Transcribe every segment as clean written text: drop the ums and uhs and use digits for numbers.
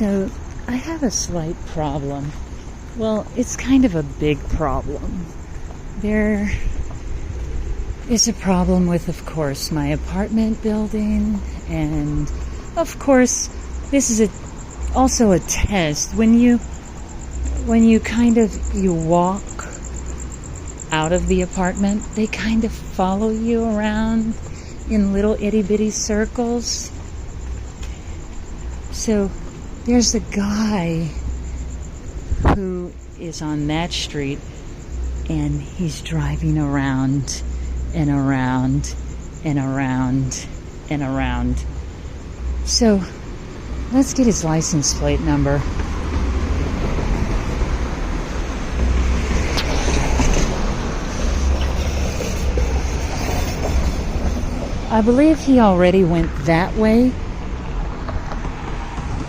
So I have a slight problem. Well, it's kind of a big problem. There is a problem with, of course, my apartment building, and of course, this is also a test. When you walk out of the apartment, they kind of follow you around in little itty bitty circles. So there's a guy who is on that street, and he's driving around and around and around and around. So let's get his license plate number. I believe he already went that way.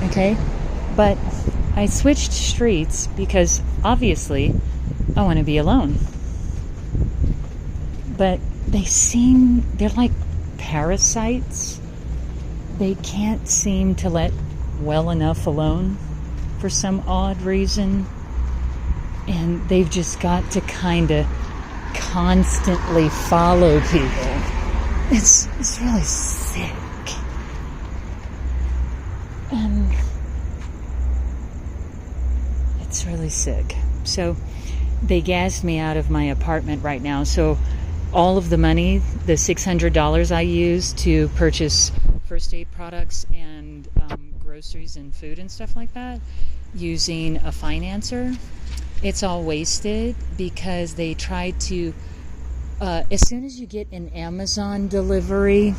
Okay, but I switched streets because obviously I want to be alone. But they're like parasites. They can't seem to let well enough alone for some odd reason. And they've just got to kind of constantly follow people. It's really sick. And it's really sick. So they gassed me out of my apartment right now. So all of the money, the $600 I used to purchase first aid products and groceries and food and stuff like that, using a financer, it's all wasted because they tried to, as soon as you get an Amazon delivery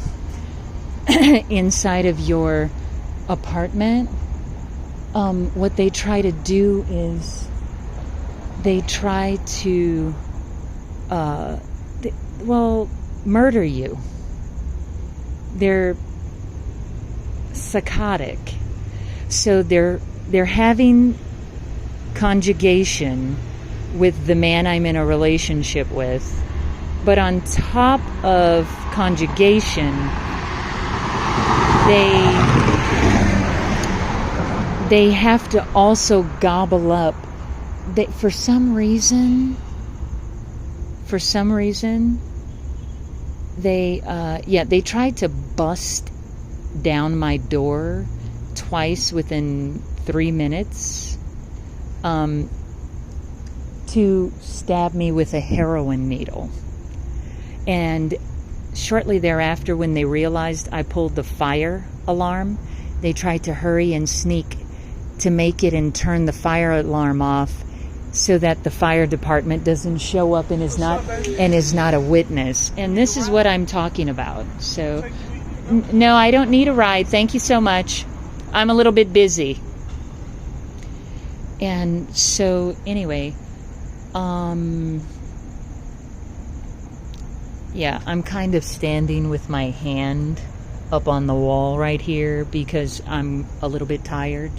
inside of your apartment, what they try to do is they try to murder you. They're psychotic, so they're having conjugation with the man I'm in a relationship with, but on top of conjugation, they have to also gobble up. For some reason, they tried to bust down my door twice within 3 minutes to stab me with a heroin needle. And shortly thereafter, when they realized I pulled the fire alarm, they tried to hurry and sneak to make it and turn the fire alarm off so that the fire department doesn't show up and is not a witness. And this is what I'm talking about. So no, I don't need a ride. Thank you so much. I'm a little bit busy. And so anyway, yeah, I'm kind of standing with my hand up on the wall right here because I'm a little bit tired.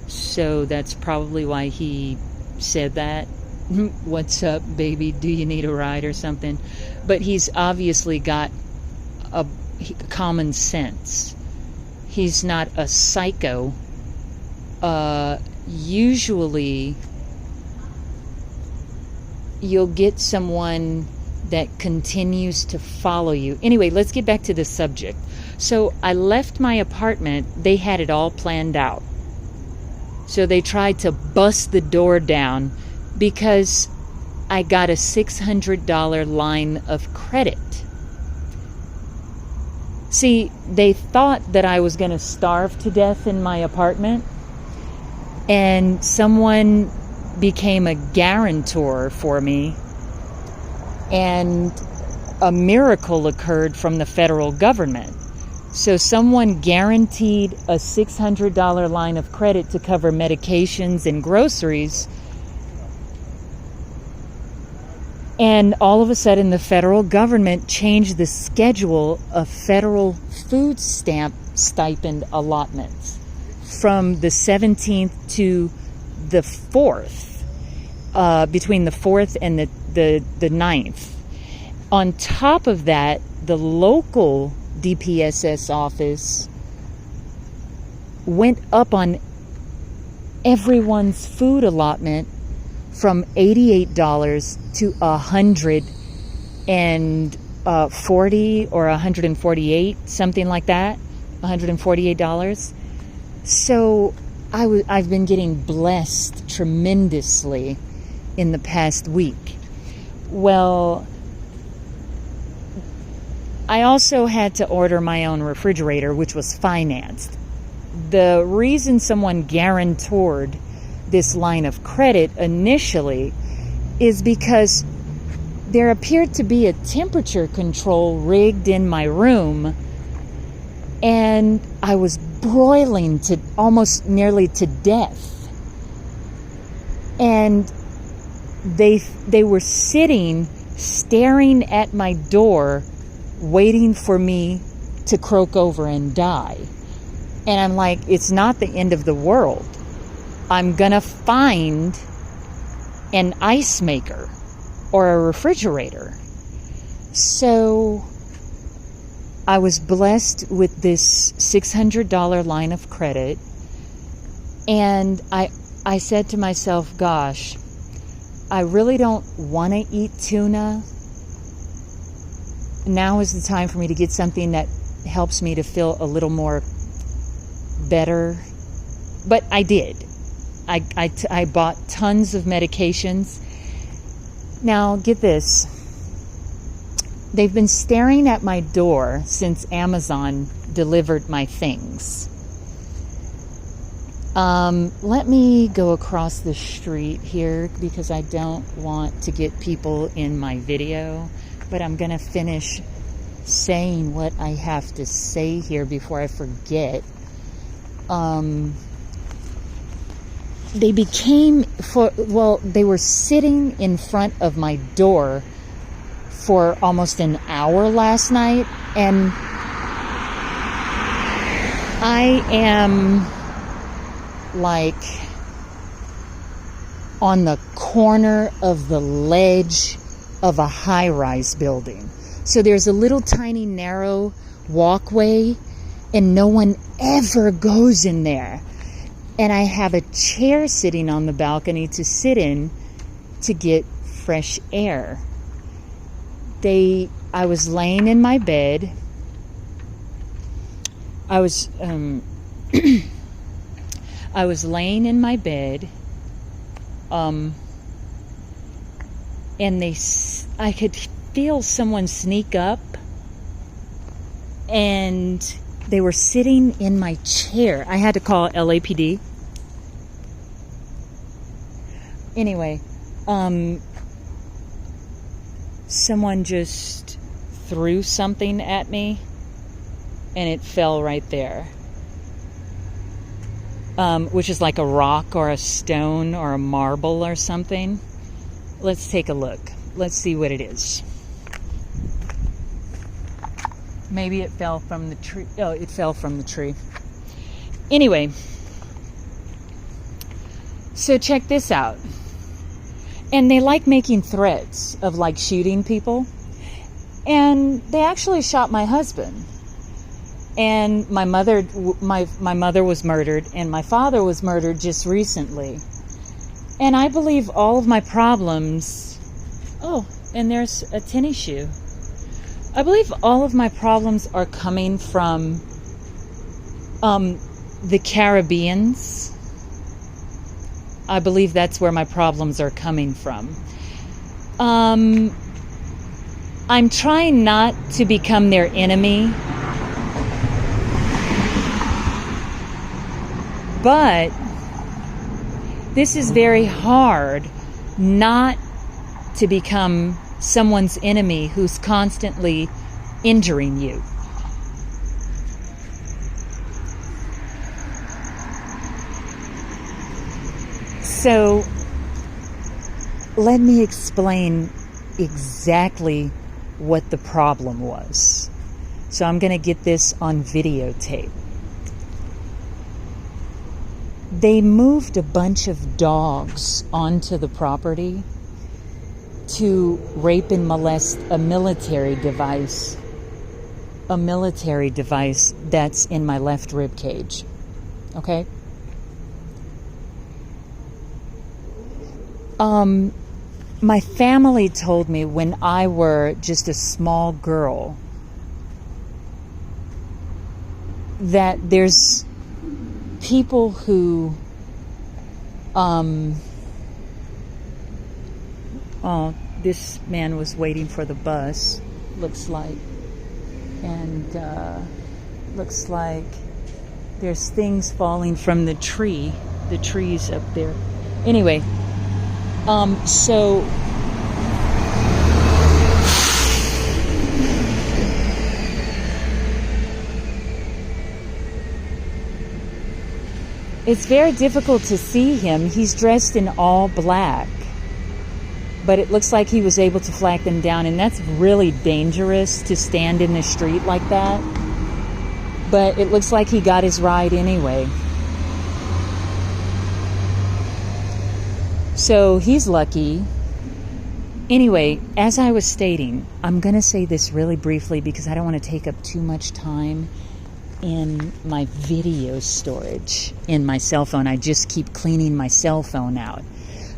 So that's probably why he said that. What's up, baby? Do you need a ride or something? But he's obviously got a common sense. He's not a psycho. Usually you'll get someone that continues to follow you. Anyway, let's get back to the subject. So I left my apartment. They had it all planned out. So they tried to bust the door down because I got a $600 line of credit. See, they thought that I was going to starve to death in my apartment, and someone became a guarantor for me, and a miracle occurred from the federal government. So someone guaranteed a $600 line of credit to cover medications and groceries. And all of a sudden, the federal government changed the schedule of federal food stamp stipend allotments from the 17th to the 4th, between the 4th and the 9th. On top of that, the local DPSS office went up on everyone's food allotment from $88 to $140 or $148, something like that, $148. So I've been getting blessed tremendously in the past week. Well, I also had to order my own refrigerator, which was financed. The reason someone guarantored this line of credit initially is because there appeared to be a temperature control rigged in my room, and I was broiling to almost nearly to death. And they were sitting, staring at my door, waiting for me to croak over and die. And I'm like, it's not the end of the world. I'm gonna find an ice maker or a refrigerator. So I was blessed with this $600 line of credit, and I said to myself, gosh, I really don't want to eat tuna. Now is the time for me to get something that helps me to feel a little more better. But I did. I bought tons of medications. Now, get this. They've been staring at my door since Amazon delivered my things. Let me go across the street here because I don't want to get people in my video, but I'm going to finish saying what I have to say here before I forget. They were sitting in front of my door for almost an hour last night, and I am like on the corner of the ledge of a high-rise building. So there's a little tiny narrow walkway, and no one ever goes in there. And I have a chair sitting on the balcony to sit in to get fresh air. I was laying in my bed. I was laying in my bed, and I could feel someone sneak up, and they were sitting in my chair. I had to call LAPD. Anyway, someone just threw something at me, and it fell right there. Which is like a rock or a stone or a marble or something. Let's take a look. Let's see what it is. Maybe it fell from the tree. Oh, it fell from the tree. Anyway, so check this out. And they like making threats of like shooting people. And they actually shot my husband. And my mother was murdered, and my father was murdered just recently. And I believe all of my problems... Oh, and there's a tennis shoe. I believe all of my problems are coming from the Caribbeans. I believe that's where my problems are coming from. I'm trying not to become their enemy. But this is very hard not to become someone's enemy who's constantly injuring you. So let me explain exactly what the problem was. So I'm going to get this on videotape. They moved a bunch of dogs onto the property to rape and molest a military device that's in my left rib cage. Okay? My family told me when I were just a small girl that there's people who oh, this man was waiting for the bus, looks like, and looks like there's things falling from the trees up there. Anyway, so it's very difficult to see him. He's dressed in all black, but it looks like he was able to flag them down, and that's really dangerous to stand in the street like that. But it looks like he got his ride anyway. So he's lucky. Anyway, as I was stating, I'm going to say this really briefly because I don't want to take up too much time in my video storage in my cell phone. I just keep cleaning my cell phone out.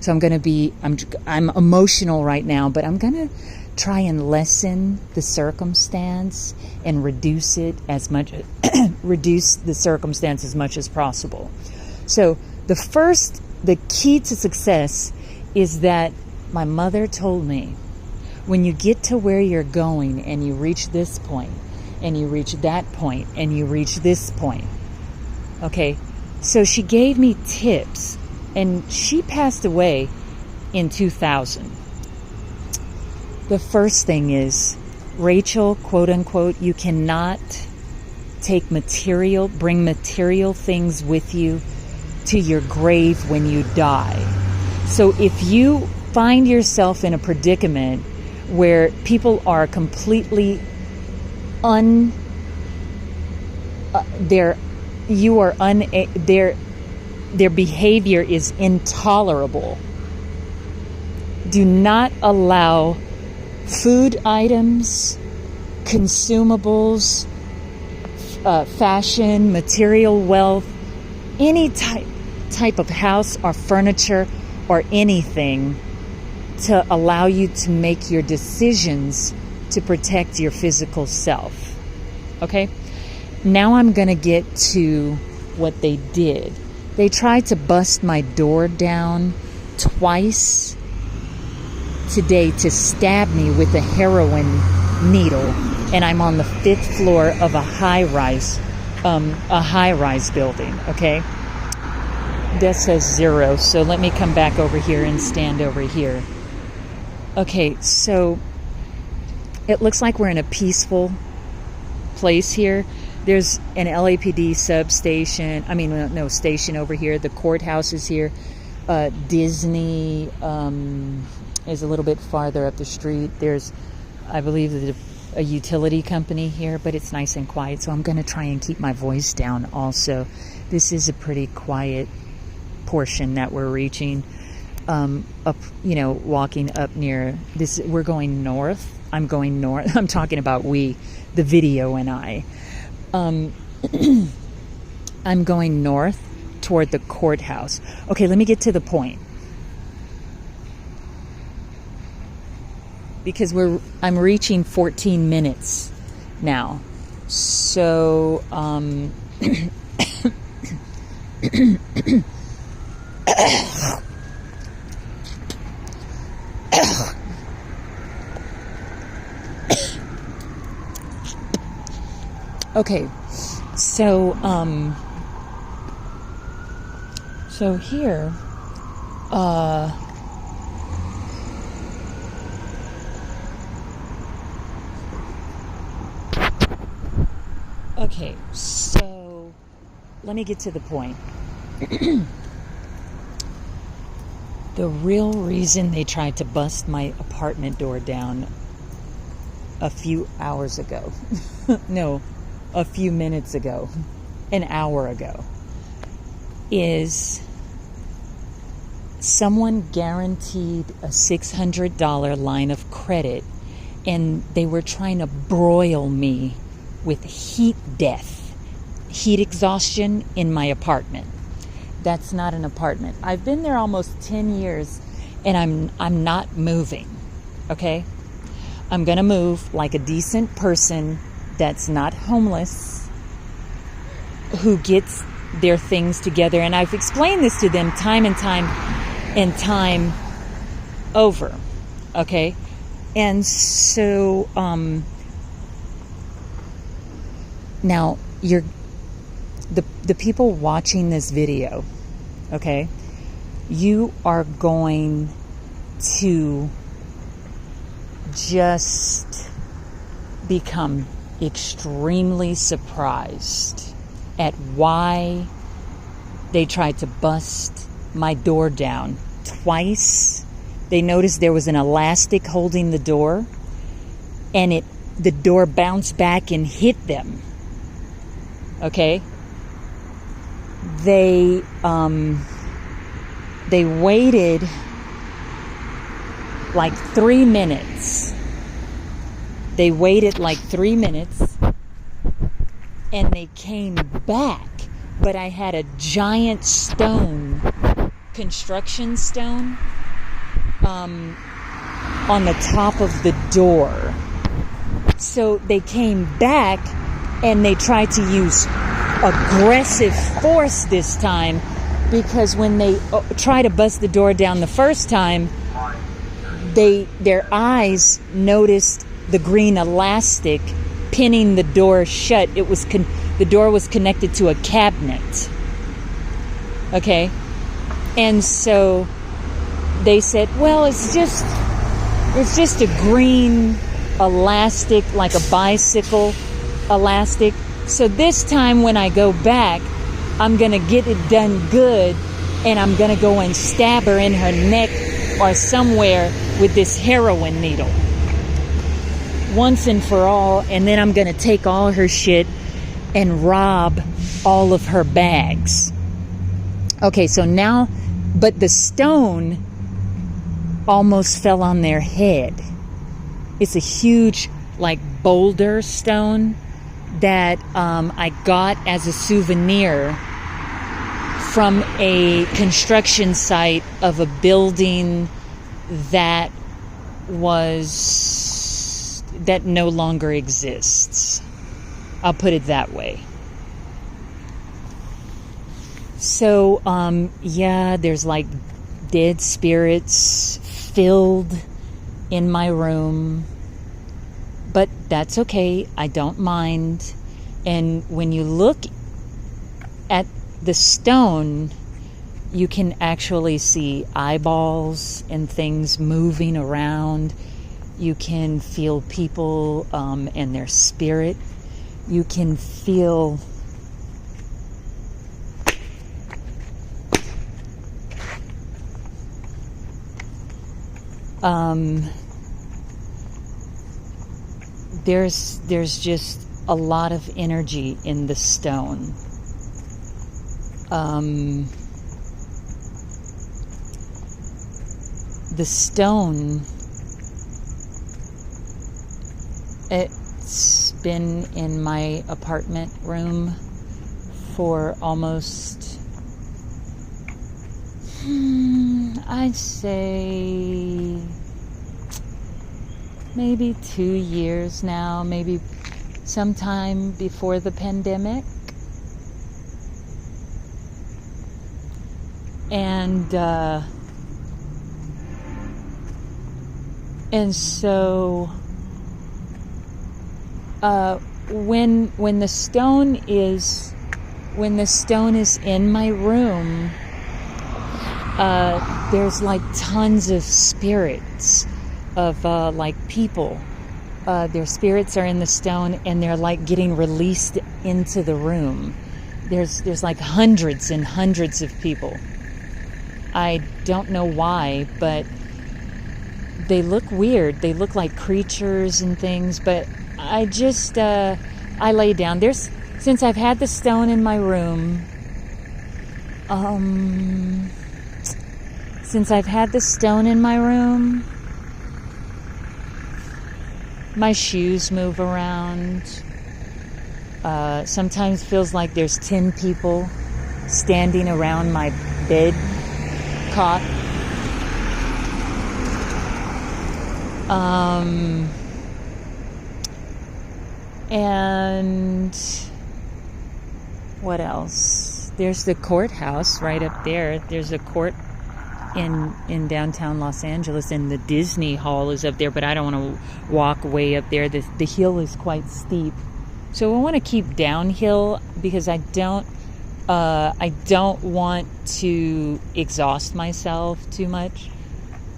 So I'm emotional right now, but I'm going to try and lessen the circumstance and reduce the circumstance as much as possible. So the key to success is that my mother told me, when you get to where you're going and you reach this point and you reach that point and you reach this point. Okay. So she gave me tips, and she passed away in 2000. The first thing is, Rachel, quote unquote, you cannot bring material things with you to your grave when you die. So if you find yourself in a predicament where people are completely their behavior is intolerable, do not allow food items, consumables, fashion, material wealth, any type of house or furniture or anything to allow you to make your decisions to protect your physical self. Okay? Now I'm going to get to what they did. They tried to bust my door down twice today to stab me with a heroin needle, and I'm on the 5th floor of a high-rise building. Okay, that says 0. So let me come back over here and stand over here. Okay, so it looks like we're in a peaceful place here. There's an LAPD station over here. The courthouse is here. Disney is a little bit farther up the street. There's, I believe, a utility company here, but it's nice and quiet. So I'm going to try and keep my voice down also. This is a pretty quiet portion that we're reaching. Walking up near this, we're going north. I'm going north. I'm talking about the video and I. I'm going north toward the courthouse. Okay, let me get to the point. Because I'm reaching 14 minutes now. So, okay, so here, okay, so let me get to the point. The real reason they tried to bust my apartment door down a few hours ago, no, a few minutes ago, an hour ago, is someone guaranteed a $600 line of credit, and they were trying to broil me with heat exhaustion in my apartment. That's not an apartment. I've been there almost 10 years, and I'm not moving, okay? I'm going to move like a decent person that's not homeless, who gets their things together. And I've explained this to them time and time over, okay? And so now the people watching this video, okay, you are going to just become extremely surprised at why they tried to bust my door down twice. They noticed there was an elastic holding the door, and the door bounced back and hit them. Okay? They waited like 3 minutes. They waited like 3 minutes, and they came back. But I had a giant stone, construction stone, on the top of the door. So they came back and they tried to use aggressive force this time, because when they try to bust the door down the first time, their eyes noticed the green elastic pinning the door shut. It was the door was connected to a cabinet. Okay? And so they said, well, it's just a green elastic, like a bicycle elastic. So this time when I go back, I'm going to get it done good, and I'm going to go and stab her in her neck or somewhere with this heroin needle once and for all, and then I'm going to take all her shit and rob all of her bags. Okay, so now, but the stone almost fell on their head. It's a huge, like, boulder stone that I got as a souvenir from a construction site of a building that no longer exists. I'll put it that way. So, yeah, there's like dead spirits filled in my room, but that's okay. I don't mind. And when you look at the stone, you can actually see eyeballs and things moving around. You can feel people and their spirit. You can feel there's just a lot of energy in the stone. The stone, it's been in my apartment room for almost, I'd say maybe 2 years now, maybe sometime before the pandemic. And so when the stone is in my room, there's like tons of spirits of like people. Their spirits are in the stone, and they're like getting released into the room. There's like hundreds and hundreds of people. I don't know why, but they look weird. They look like creatures and things, but I just I lay down. Since I've had the stone in my room, my shoes move around. Sometimes feels like there's 10 people standing around my bed cot. And what else? There's the courthouse right up there. There's a court in downtown Los Angeles, and the Disney Hall is up there, but I don't want to walk way up there. The hill is quite steep. So I want to keep downhill because I don't want to exhaust myself too much.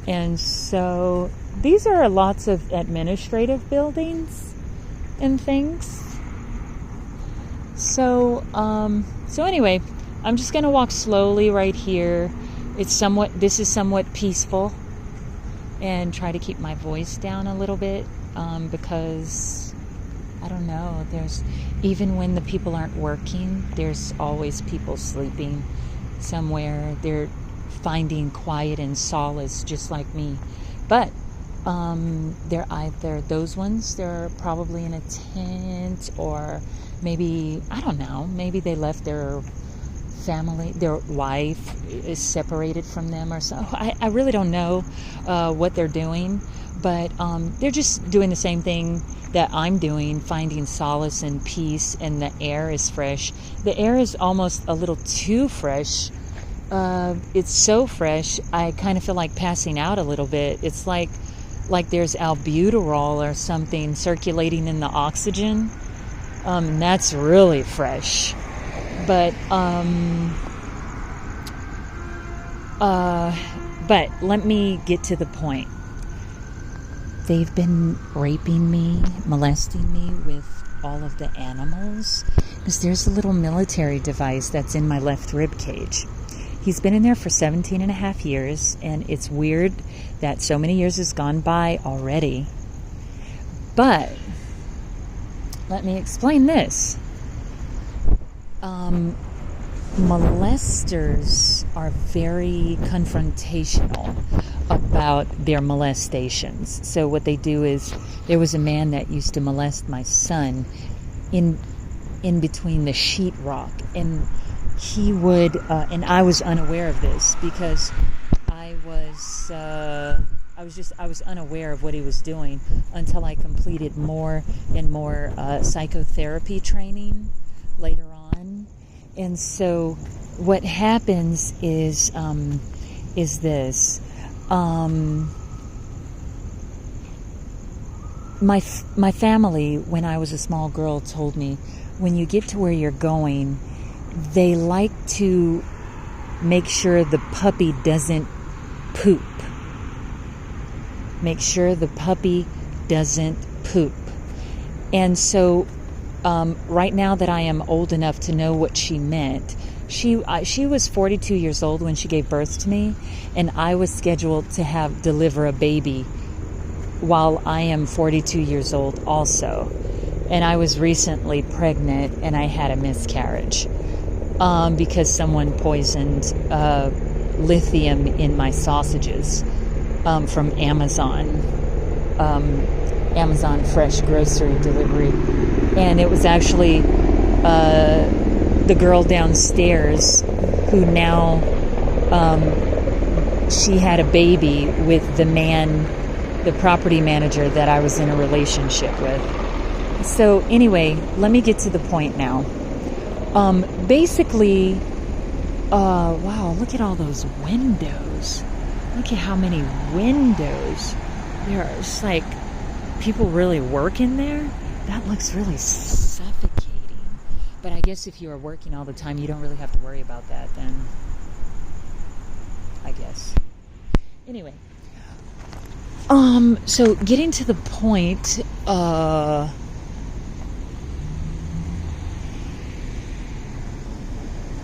And so these are lots of administrative buildings and things. So anyway, I'm just going to walk slowly right here. This is somewhat peaceful, and try to keep my voice down a little bit, because I don't know, even when the people aren't working, there's always people sleeping somewhere. They're finding quiet and solace just like me. But they're either those ones, they're probably in a tent, or maybe, I don't know, maybe they left their family, their wife is separated from them or so. I really don't know what they're doing, but they're just doing the same thing that I'm doing, finding solace and peace, and the air is fresh. The air is almost a little too fresh. It's so fresh, I kind of feel like passing out a little bit. It's like there's albuterol or something circulating in the oxygen. And that's really fresh. But let me get to the point. They've been raping me, molesting me with all of the animals, because there's a little military device that's in my left rib cage. He's been in there for 17 and a half years, and it's weird that so many years has gone by already. But let me explain this. Molesters are very confrontational about their molestations. So what they do is, there was a man that used to molest my son in between the sheetrock, and he would, and I was unaware of this because I was unaware of what he was doing until I completed more and more psychotherapy training later on. And so what happens is this. My family, when I was a small girl, told me, when you get to where you're going, they like to make sure the puppy doesn't poop. Make sure the puppy doesn't poop. And so right now that I am old enough to know what she meant, she was 42 years old when she gave birth to me, and I was scheduled to deliver a baby while I am 42 years old also. And I was recently pregnant, and I had a miscarriage because someone poisoned lithium in my sausages from Amazon fresh grocery delivery. And it was actually the girl downstairs who now she had a baby with the property manager that I was in a relationship with. So anyway, let me get to the point now. Basically, wow, look at all those windows. Look at how many windows. There are just like people really work in there. That looks really suffocating. But I guess if you are working all the time, you don't really have to worry about that then. I guess. Anyway. So getting to the point,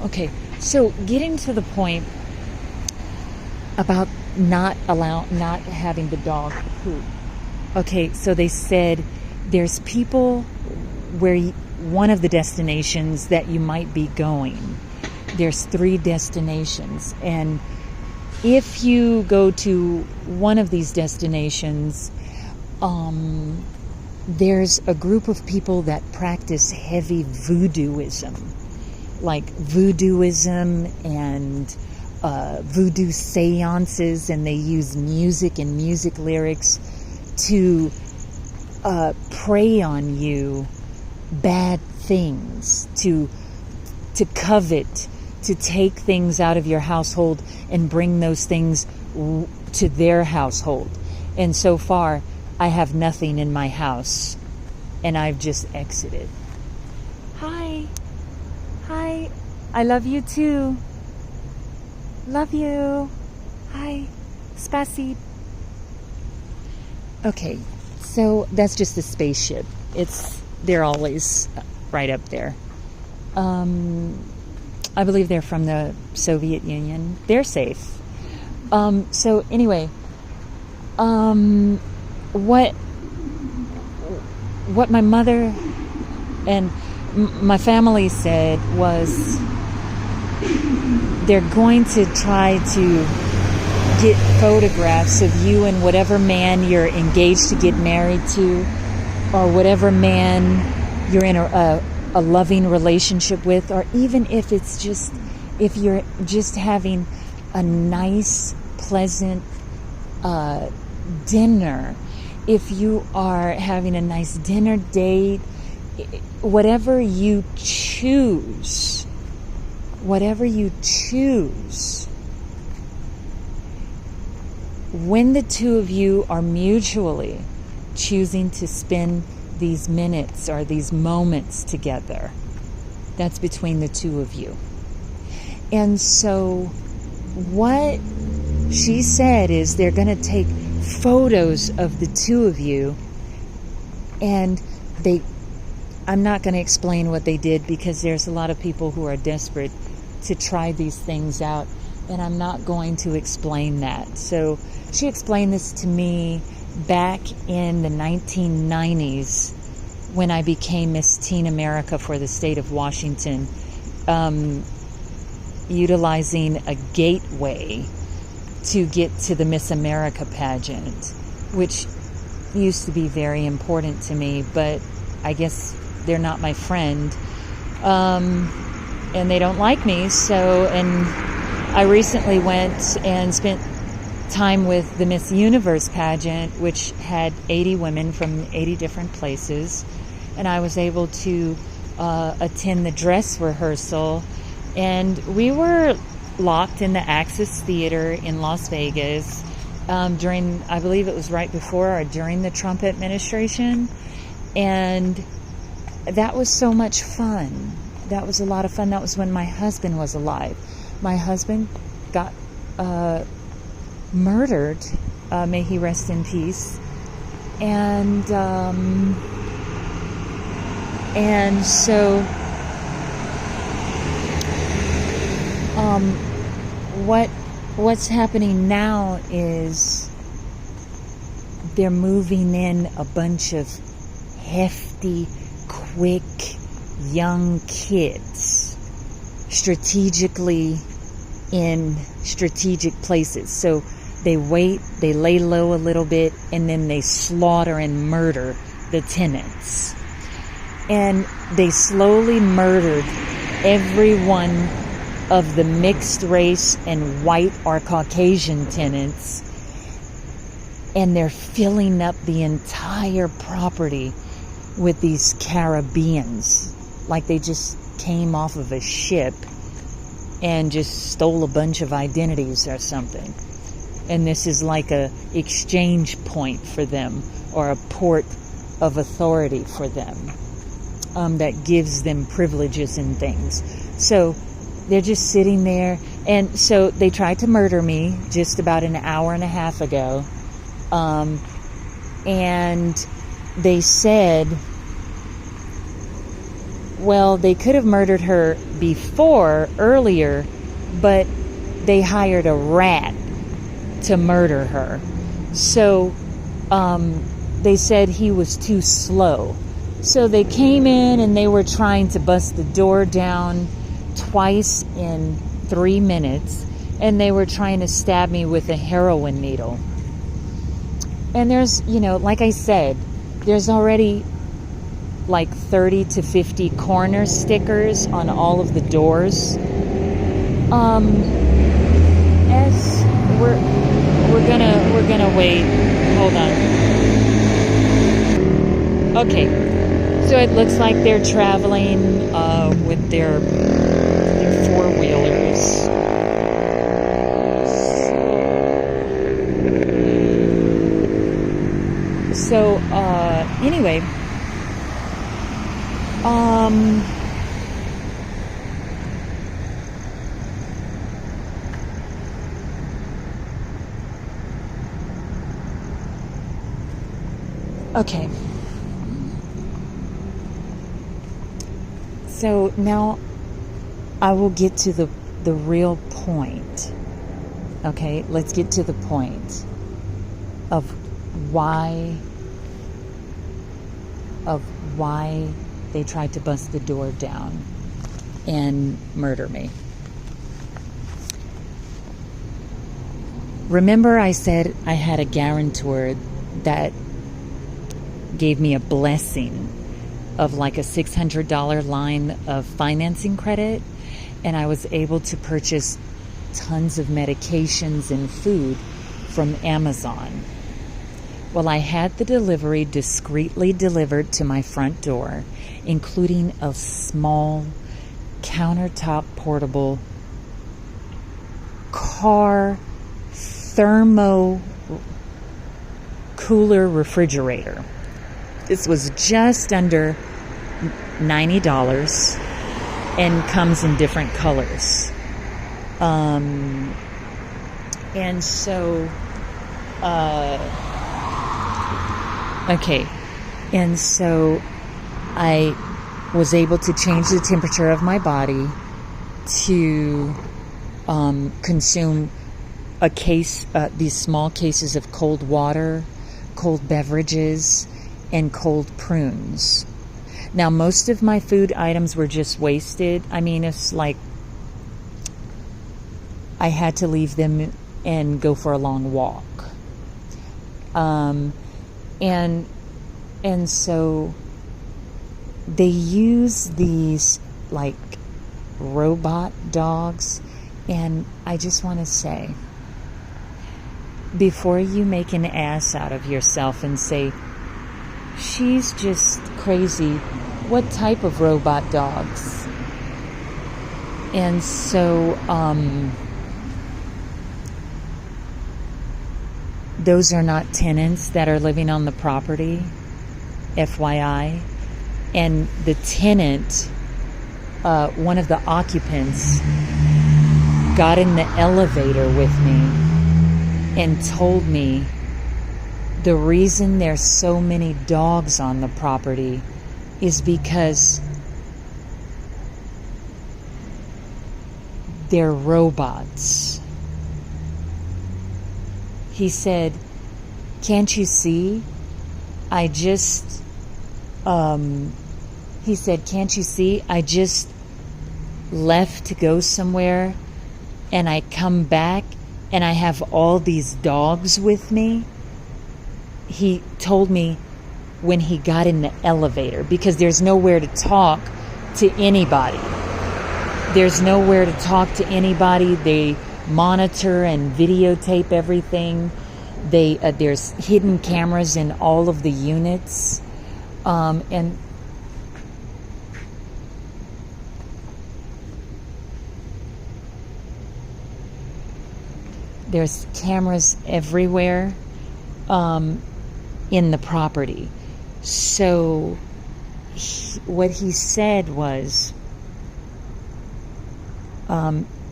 okay, so getting to the point about not having the dog poop. Okay, so they said there's people where one of the destinations that you might be going, there's 3 destinations, and if you go to one of these destinations, there's a group of people that practice heavy voodooism, like voodooism and voodoo seances, and they use music and music lyrics to prey on you bad things, to covet, to take things out of your household and bring those things to their household. And so far, I have nothing in my house, and I've just exited. Hi. Hi. I love you too. Love you. Hi. Spasibo. Okay, so that's just a spaceship. They're always right up there. I believe they're from the Soviet Union. They're safe. So anyway, what my mother and my family said was they're going to try to get photographs of you and whatever man you're engaged to get married to, or whatever man you're in a loving relationship with, or even if you're just having a nice, pleasant dinner, if you are having a nice dinner date, whatever you choose, when the two of you are mutually choosing to spend these minutes or these moments together, that's between the two of you. And so what she said is they're going to take photos of the two of you, and I'm not going to explain what they did because there's a lot of people who are desperate to try these things out, and I'm not going to explain that. So she explained this to me back in the 1990s when I became Miss Teen America for the state of Washington, utilizing a gateway to get to the Miss America pageant, which used to be very important to me, but I guess they're not my friend, and they don't like me. And I recently went and spent time with the Miss Universe pageant, which had 80 women from 80 different places, and I was able to attend the dress rehearsal, and we were locked in the Axis Theater in Las Vegas during, I believe it was right before or during the Trump administration, and that was so much fun. That was a lot of fun. That was when my husband was alive. My husband got murdered, may he rest in peace, and so what's happening now is they're moving in a bunch of hefty, quick, young kids strategically in strategic places. So they wait, they lay low a little bit, and then they slaughter and murder the tenants. And they slowly murdered every one of the mixed race and white or Caucasian tenants, and they're filling up the entire property with these Caribbeans, like they just came off of a ship and just stole a bunch of identities or something. And this is like a exchange point for them, or a port of authority for them, that gives them privileges and things. So they're just sitting there, and so they tried to murder me just about an hour and a half ago, and they said, well, they could have murdered her earlier, but they hired a rat to murder her. So they said he was too slow. So they came in and they were trying to bust the door down twice in 3 minutes, and they were trying to stab me with a heroin needle. And there's, like I said, there's already like 30 to 50 corner stickers on all of the doors. As we're gonna wait. Hold on. Okay, so it looks like they're traveling with their four-wheelers. So, anyway, okay. So now I will get to the real point. Okay, let's get to the point of why they tried to bust the door down and murder me. Remember I said I had a guarantor that gave me a blessing of like a $600 line of financing credit, and I was able to purchase tons of medications and food from Amazon. Well, I had the delivery discreetly delivered to my front door, including a small countertop portable car thermo cooler refrigerator. This was just under $90 and comes in different colors. And so, okay. And so I was able to change the temperature of my body to consume a case, these small cases of cold water, cold beverages, and cold prunes. Now, most of my food items were just wasted. I mean, it's like I had to leave them and go for a long walk. And so they use these like robot dogs, and I just want to say, before you make an ass out of yourself and say, she's just crazy, what type of robot dogs? And so, those are not tenants that are living on the property, FYI. And the tenant, one of the occupants, got in the elevator with me and told me the reason there's so many dogs on the property is because they're robots. He said, can't you see? I just left to go somewhere, and I come back and I have all these dogs with me. He told me when he got in the elevator, because there's nowhere to talk to anybody. There's nowhere to talk to anybody. They monitor and videotape everything. There's hidden cameras in all of the units, and there's cameras everywhere in the property. So what he said was,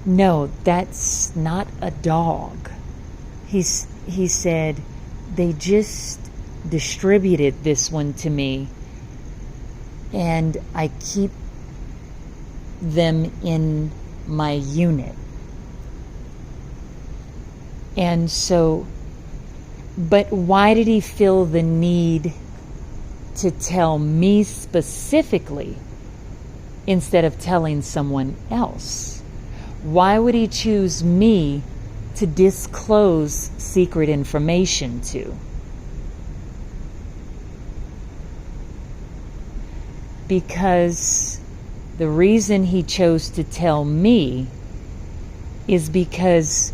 no, that's not a dog. He said, they just distributed this one to me, and I keep them in my unit. And so, but why did he feel the need to tell me specifically instead of telling someone else? Why would he choose me to disclose secret information to? Because the reason he chose to tell me is because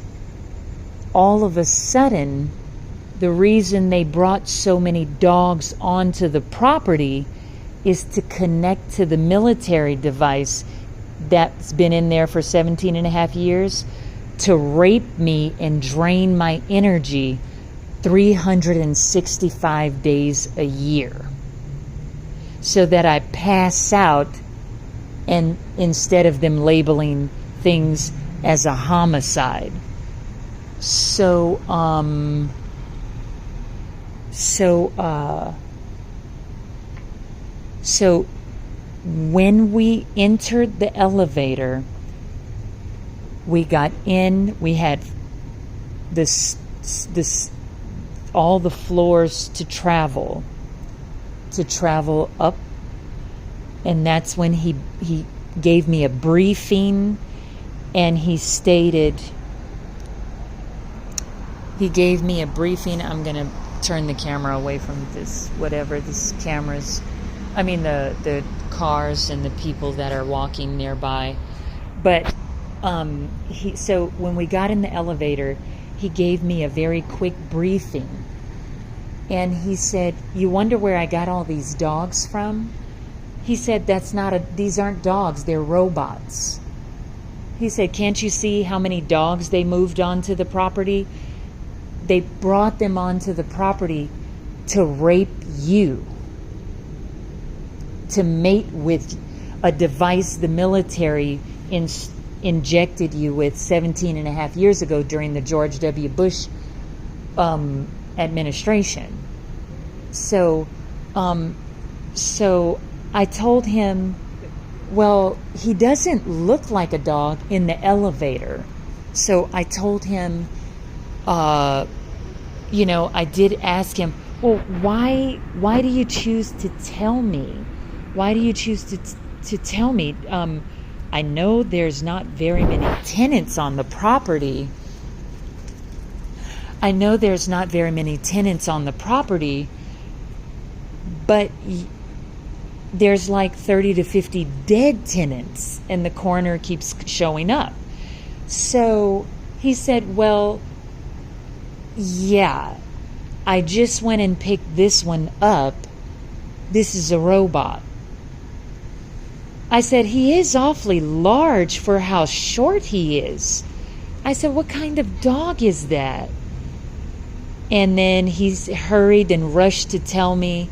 all of a sudden the reason they brought so many dogs onto the property is to connect to the military device that's been in there for 17 and a half years to rape me and drain my energy 365 days a year, so that I pass out, and instead of them labeling things as a homicide. So when we entered the elevator, we got in, we had this all the floors to travel up, and that's when he gave me a briefing, and he gave me a briefing. I'm going to turn the camera away from this, whatever this camera's, I mean the cars and the people that are walking nearby. But so when we got in the elevator, he gave me a very quick briefing. And he said, "You wonder where I got all these dogs from?" He said, these aren't dogs, they're robots. He said, "Can't you see how many dogs they moved onto the property? They brought them onto the property to rape you, to mate with a device the military injected you with 17 and a half years ago during the George W. Bush administration." So I told him, well, he doesn't look like a dog in the elevator. So I told him, I did ask him, well, why do you choose to tell me? Why do you choose to tell me? I know there's not very many tenants on the property. But there's like 30 to 50 dead tenants, and the coroner keeps showing up. So he said, well, yeah, I just went and picked this one up. This is a robot. I said, he is awfully large for how short he is. I said, what kind of dog is that? And then he's hurried and rushed to tell me,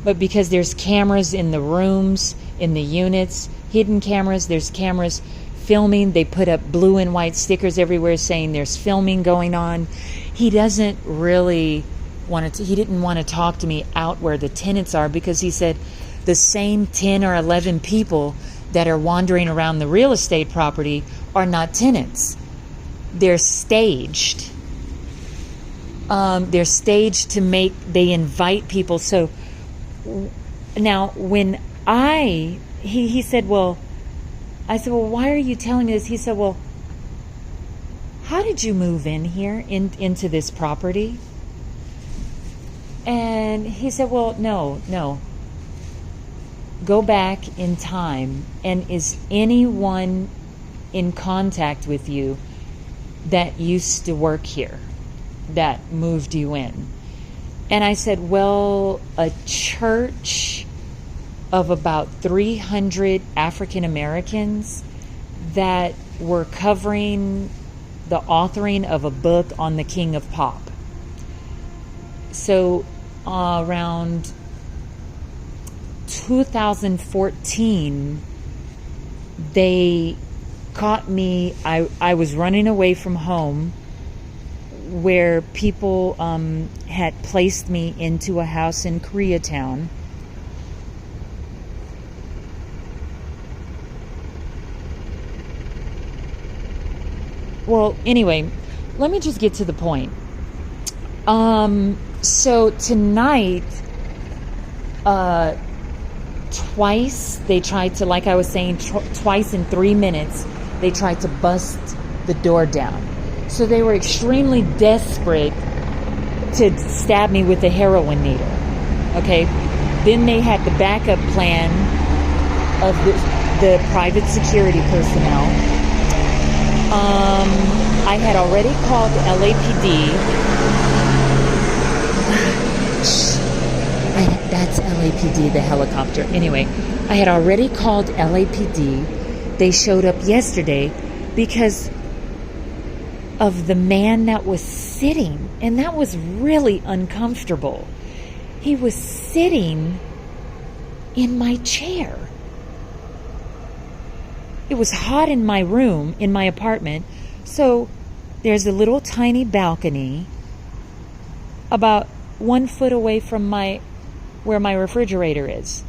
but because there's cameras in the rooms, in the units, hidden cameras, there's cameras filming. They put up blue and white stickers everywhere saying there's filming going on. He doesn't really he didn't want to talk to me out where the tenants are, because he said the same 10 or 11 people that are wandering around the real estate property are not tenants. They're staged. They're staged to they invite people. So now when he said, well, I said, well, why are you telling me this? He said, well, how did you move in here into this property? And he said, well, no. Go back in time, and is anyone in contact with you that used to work here, that moved you in? And I said, well, a church of about 300 African Americans that were covering the authoring of a book on the King of Pop. So around 2014, they caught me. I was running away from home, where people had placed me into a house in Koreatown. Well, anyway, let me just get to the point. So tonight, twice they tried to, like I was saying, twice in 3 minutes, they tried to bust the door down. So they were extremely desperate to stab me with a heroin needle. Okay? Then they had the backup plan of the private security personnel. I had already called LAPD. That's LAPD, the helicopter. Anyway, I had already called LAPD. They showed up yesterday because of the man that was sitting, and that was really uncomfortable. He was sitting in my chair. It was hot in my room, in my apartment, so there's a little tiny balcony about 1 foot away from where my refrigerator is.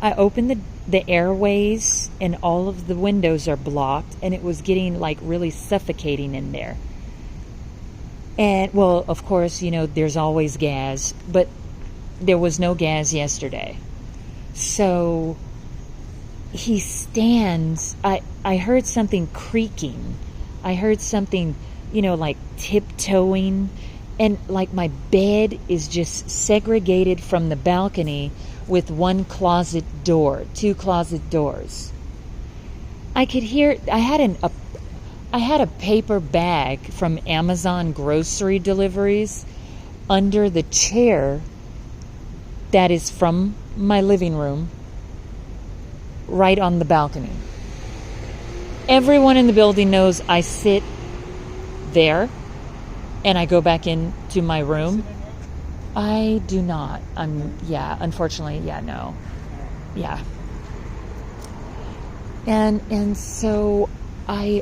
I opened the airways and all of the windows are blocked, and it was getting like really suffocating in there. And well, of course, there's always gas, but there was no gas yesterday. So he stands. I heard something creaking. I heard something, like tiptoeing. And like my bed is just segregated from the balcony with one closet door, 2 closet doors. I could hear, I had a paper bag from Amazon grocery deliveries under the chair that is from my living room, right on the balcony. Everyone in the building knows I sit there and I go back into my room. I do not. Unfortunately, no. Yeah. And so I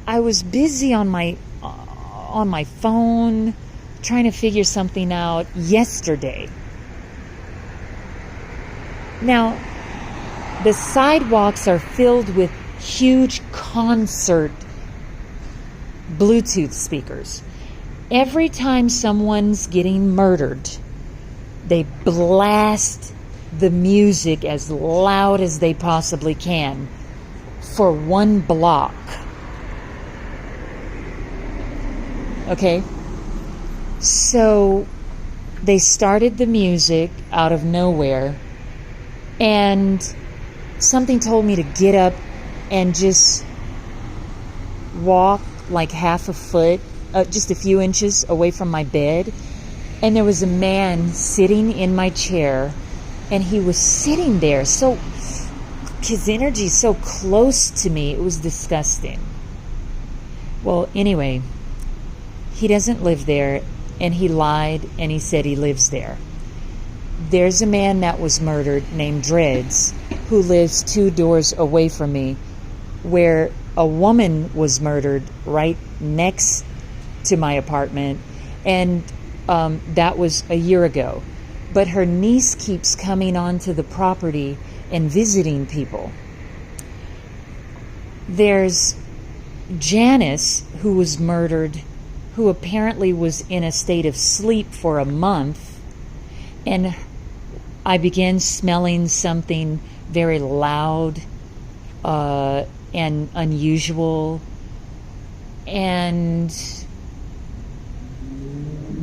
was busy on my phone trying to figure something out yesterday. Now, the sidewalks are filled with huge concert Bluetooth speakers. Every time someone's getting murdered, they blast the music as loud as they possibly can for 1 block. Okay? So they started the music out of nowhere, and something told me to get up and just walk like half a foot, just a few inches away from my bed. And there was a man sitting in my chair, and he was sitting there, so his energy so close to me, it was disgusting. Well, anyway, he doesn't live there, and he lied, and he said he lives there. There's a man that was murdered named Dreads who lives 2 doors away from me, where a woman was murdered right next to my apartment, and that was a year ago. But her niece keeps coming onto the property and visiting people. There's Janice, who was murdered, who apparently was in a state of sleep for a month, and I began smelling something very loud and unusual. And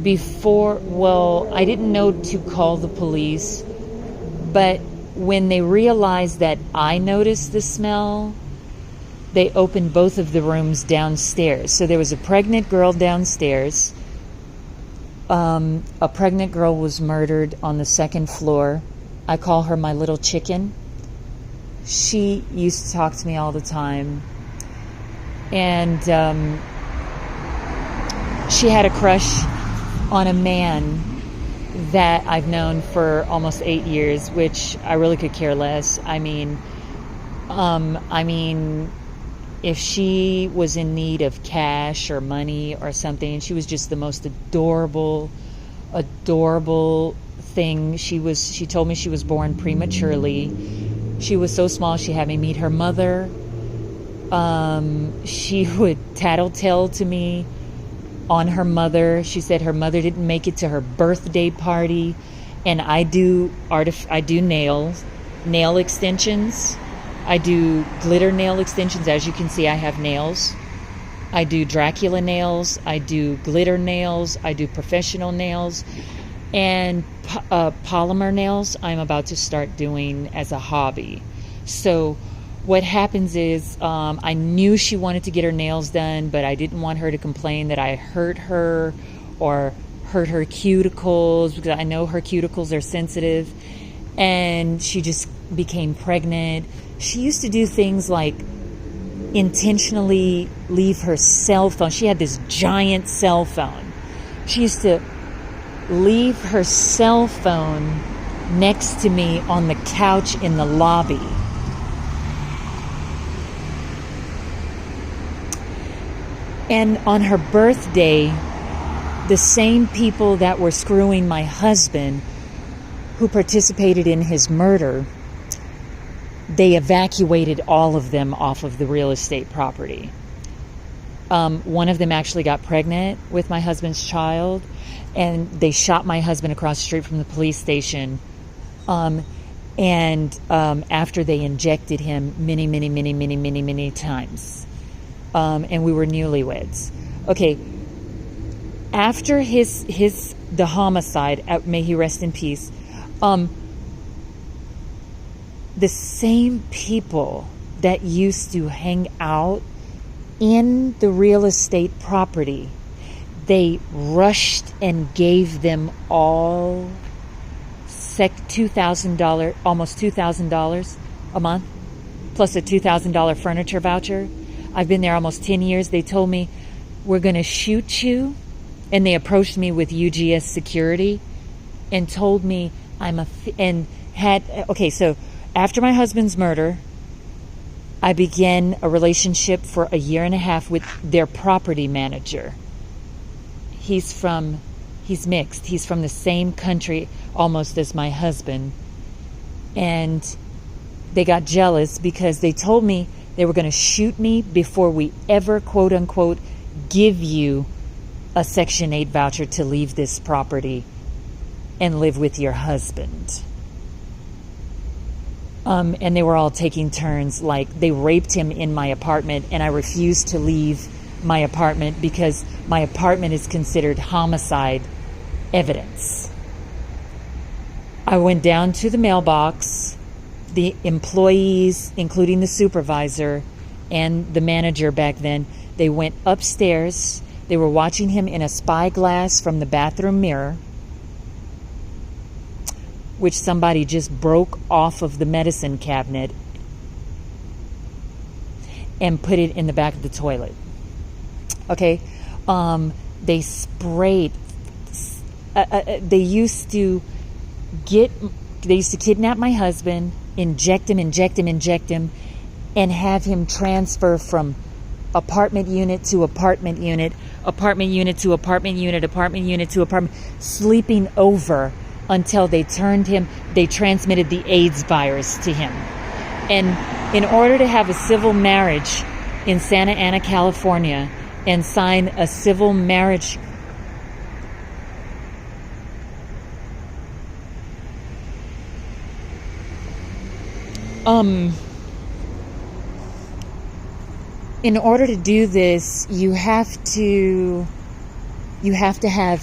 I didn't know to call the police, but when they realized that I noticed the smell, they opened both of the rooms downstairs. So there was a pregnant girl downstairs. A pregnant girl was murdered on the 2nd floor. I call her my little chicken. She used to talk to me all the time. And she had a crush on a man that I've known for almost 8 years, which I really could care less. I mean, if she was in need of cash or money or something, she was just the most adorable thing. She told me she was born prematurely. She was so small, she had me meet her mother. She would tattletale to me on her mother. She said her mother didn't make it to her birthday party. And I do nail extensions. I do glitter nail extensions. As you can see, I have nails. I do Dracula nails. I do glitter nails. I do professional nails. And polymer nails I'm about to start doing as a hobby. So what happens is I knew she wanted to get her nails done, but I didn't want her to complain that I hurt her or hurt her cuticles, because I know her cuticles are sensitive. And she just became pregnant. She used to do things like intentionally leave her cell phone. She had this giant cell phone. She used to leave her cell phone next to me on the couch in the lobby. And on her birthday, the same people that were screwing my husband, who participated in his murder, they evacuated all of them off of the real estate property. One of them actually got pregnant with my husband's child, and they shot my husband across the street from the police station. After they injected him many times. And we were newlyweds. Okay. After the homicide, may he rest in peace, the same people that used to hang out in the real estate property, they rushed and gave them all $2,000, almost $2,000 a month, plus a $2,000 furniture voucher. I've been there almost 10 years. They told me, we're going to shoot you. And they approached me with UGS security and told me so after my husband's murder, I began a relationship for a year and a half with their property manager. He's mixed. He's from the same country almost as my husband. And they got jealous because they told me they were going to shoot me before we ever, quote unquote, give you a Section 8 voucher to leave this property and live with your husband. And they were all taking turns, like they raped him in my apartment, and I refused to leave my apartment because my apartment is considered homicide evidence. I went down to the mailbox. The employees, including the supervisor and the manager back then, they went upstairs. They were watching him in a spyglass from the bathroom mirror, which somebody just broke off of the medicine cabinet and put it in the back of the toilet. Okay? They sprayed. They used to kidnap my husband, inject him, and have him transfer from apartment unit to apartment unit, apartment unit to apartment unit, apartment unit to apartment, sleeping over until they transmitted the AIDS virus to him. And in order to have a civil marriage in Santa Ana, California, and sign a civil marriage in order to do this, you have to have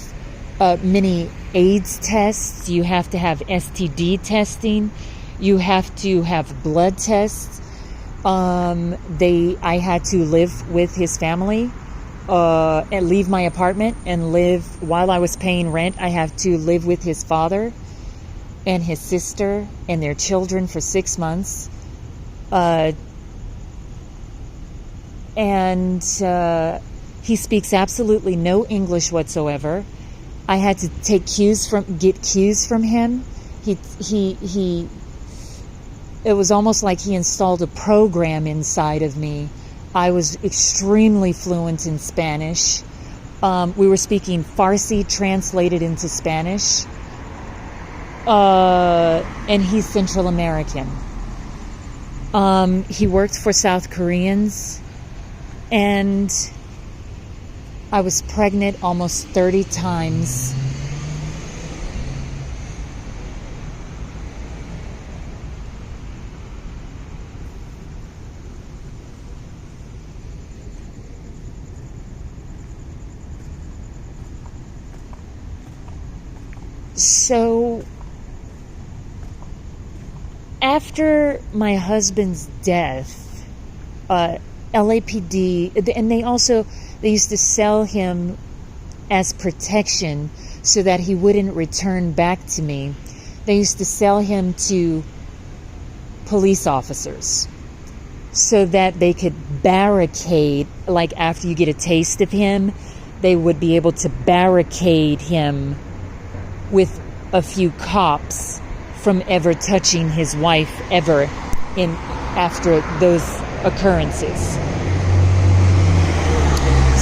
many AIDS tests. You have to have STD testing. You have to have blood tests. I had to live with his family and leave my apartment and live while I was paying rent. I have to live with his father and his sister and their children for 6 months. And he speaks absolutely no English whatsoever. I had to get cues from him. It was almost like he installed a program inside of me. I was extremely fluent in Spanish. We were speaking Farsi translated into Spanish. And he's Central American. He worked for South Koreans. And I was pregnant almost 30 times. So after my husband's death, LAPD, and they used to sell him as protection so that he wouldn't return back to me. They used to sell him to police officers so that they could barricade, like after you get a taste of him, they would be able to barricade him with a few cops from ever touching his wife ever after those occurrences,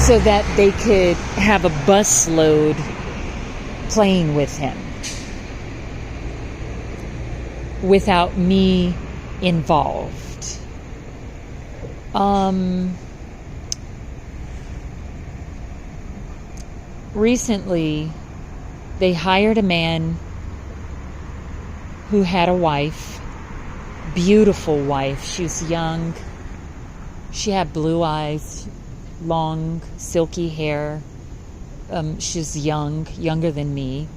so that they could have a busload playing with him without me involved. Recently, they hired a man who had a wife, beautiful wife. She was young. She had blue eyes, long, silky hair. She was younger than me.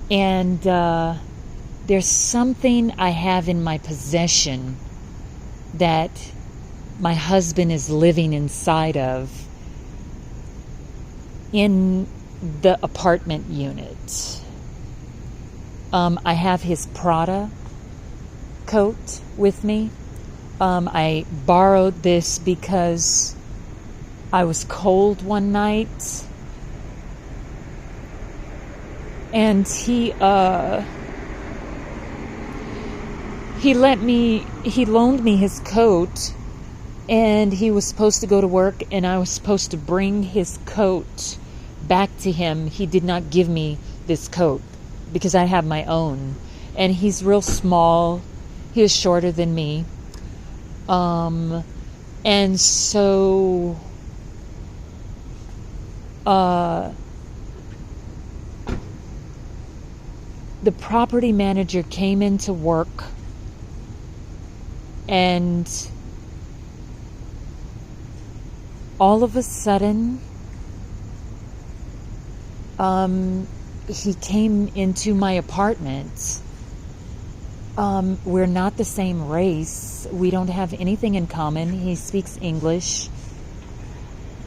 And there's something I have in my possession that my husband is living inside of in the apartment unit. I have his Prada coat with me. I borrowed this because I was cold one night, and he loaned me his coat, and he was supposed to go to work, and I was supposed to bring his coat back to him. He did not give me this coat because I have my own, and he's real small. He is shorter than me. And so the property manager came into work, and all of a sudden he came into my apartment. We're not the same race. We don't have anything in common. He speaks English,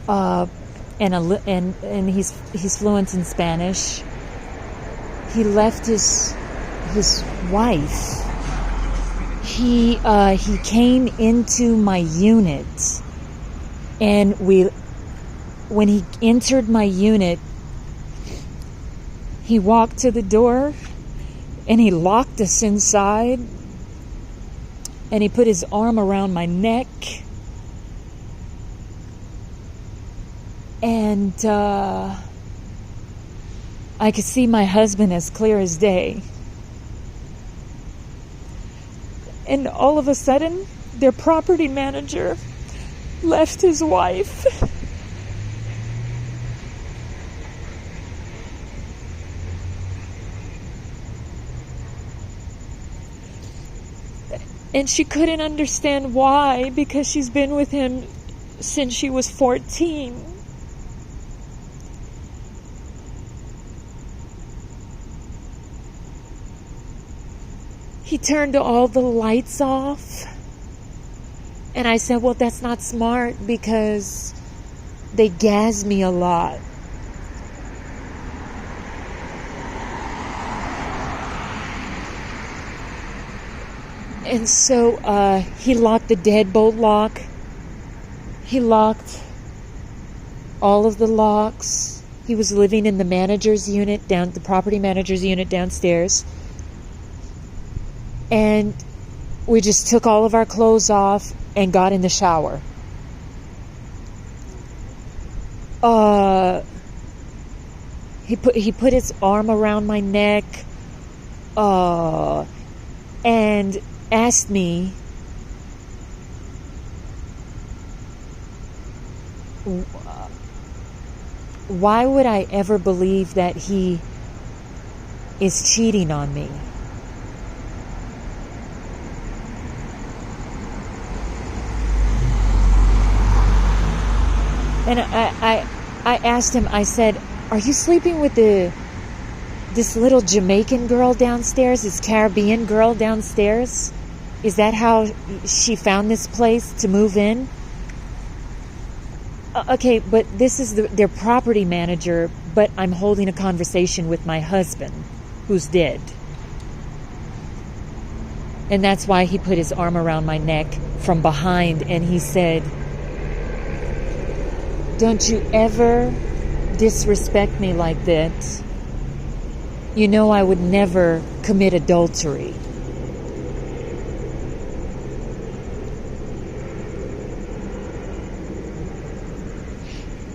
and he's fluent in Spanish. He left his wife. He came into my unit, and when he entered my unit, he walked to the door, and he locked us inside, and he put his arm around my neck, and I could see my husband as clear as day. And all of a sudden, their property manager left his wife. And she couldn't understand why, because she's been with him since she was 14. He turned all the lights off. And I said, well, that's not smart because they gas me a lot. And so he locked the deadbolt lock. He locked all of the locks. He was living in the manager's unit, the property manager's unit downstairs. And we just took all of our clothes off and got in the shower. He put his arm around my neck, and asked me why would I ever believe that he is cheating on me. And I asked him, I said, are you sleeping with the this little Jamaican girl downstairs, this Caribbean girl downstairs? Is that how she found this place to move in? Okay, but this is their property manager, but I'm holding a conversation with my husband, who's dead. And that's why he put his arm around my neck from behind, and he said, "Don't you ever disrespect me like that. You know I would never commit adultery."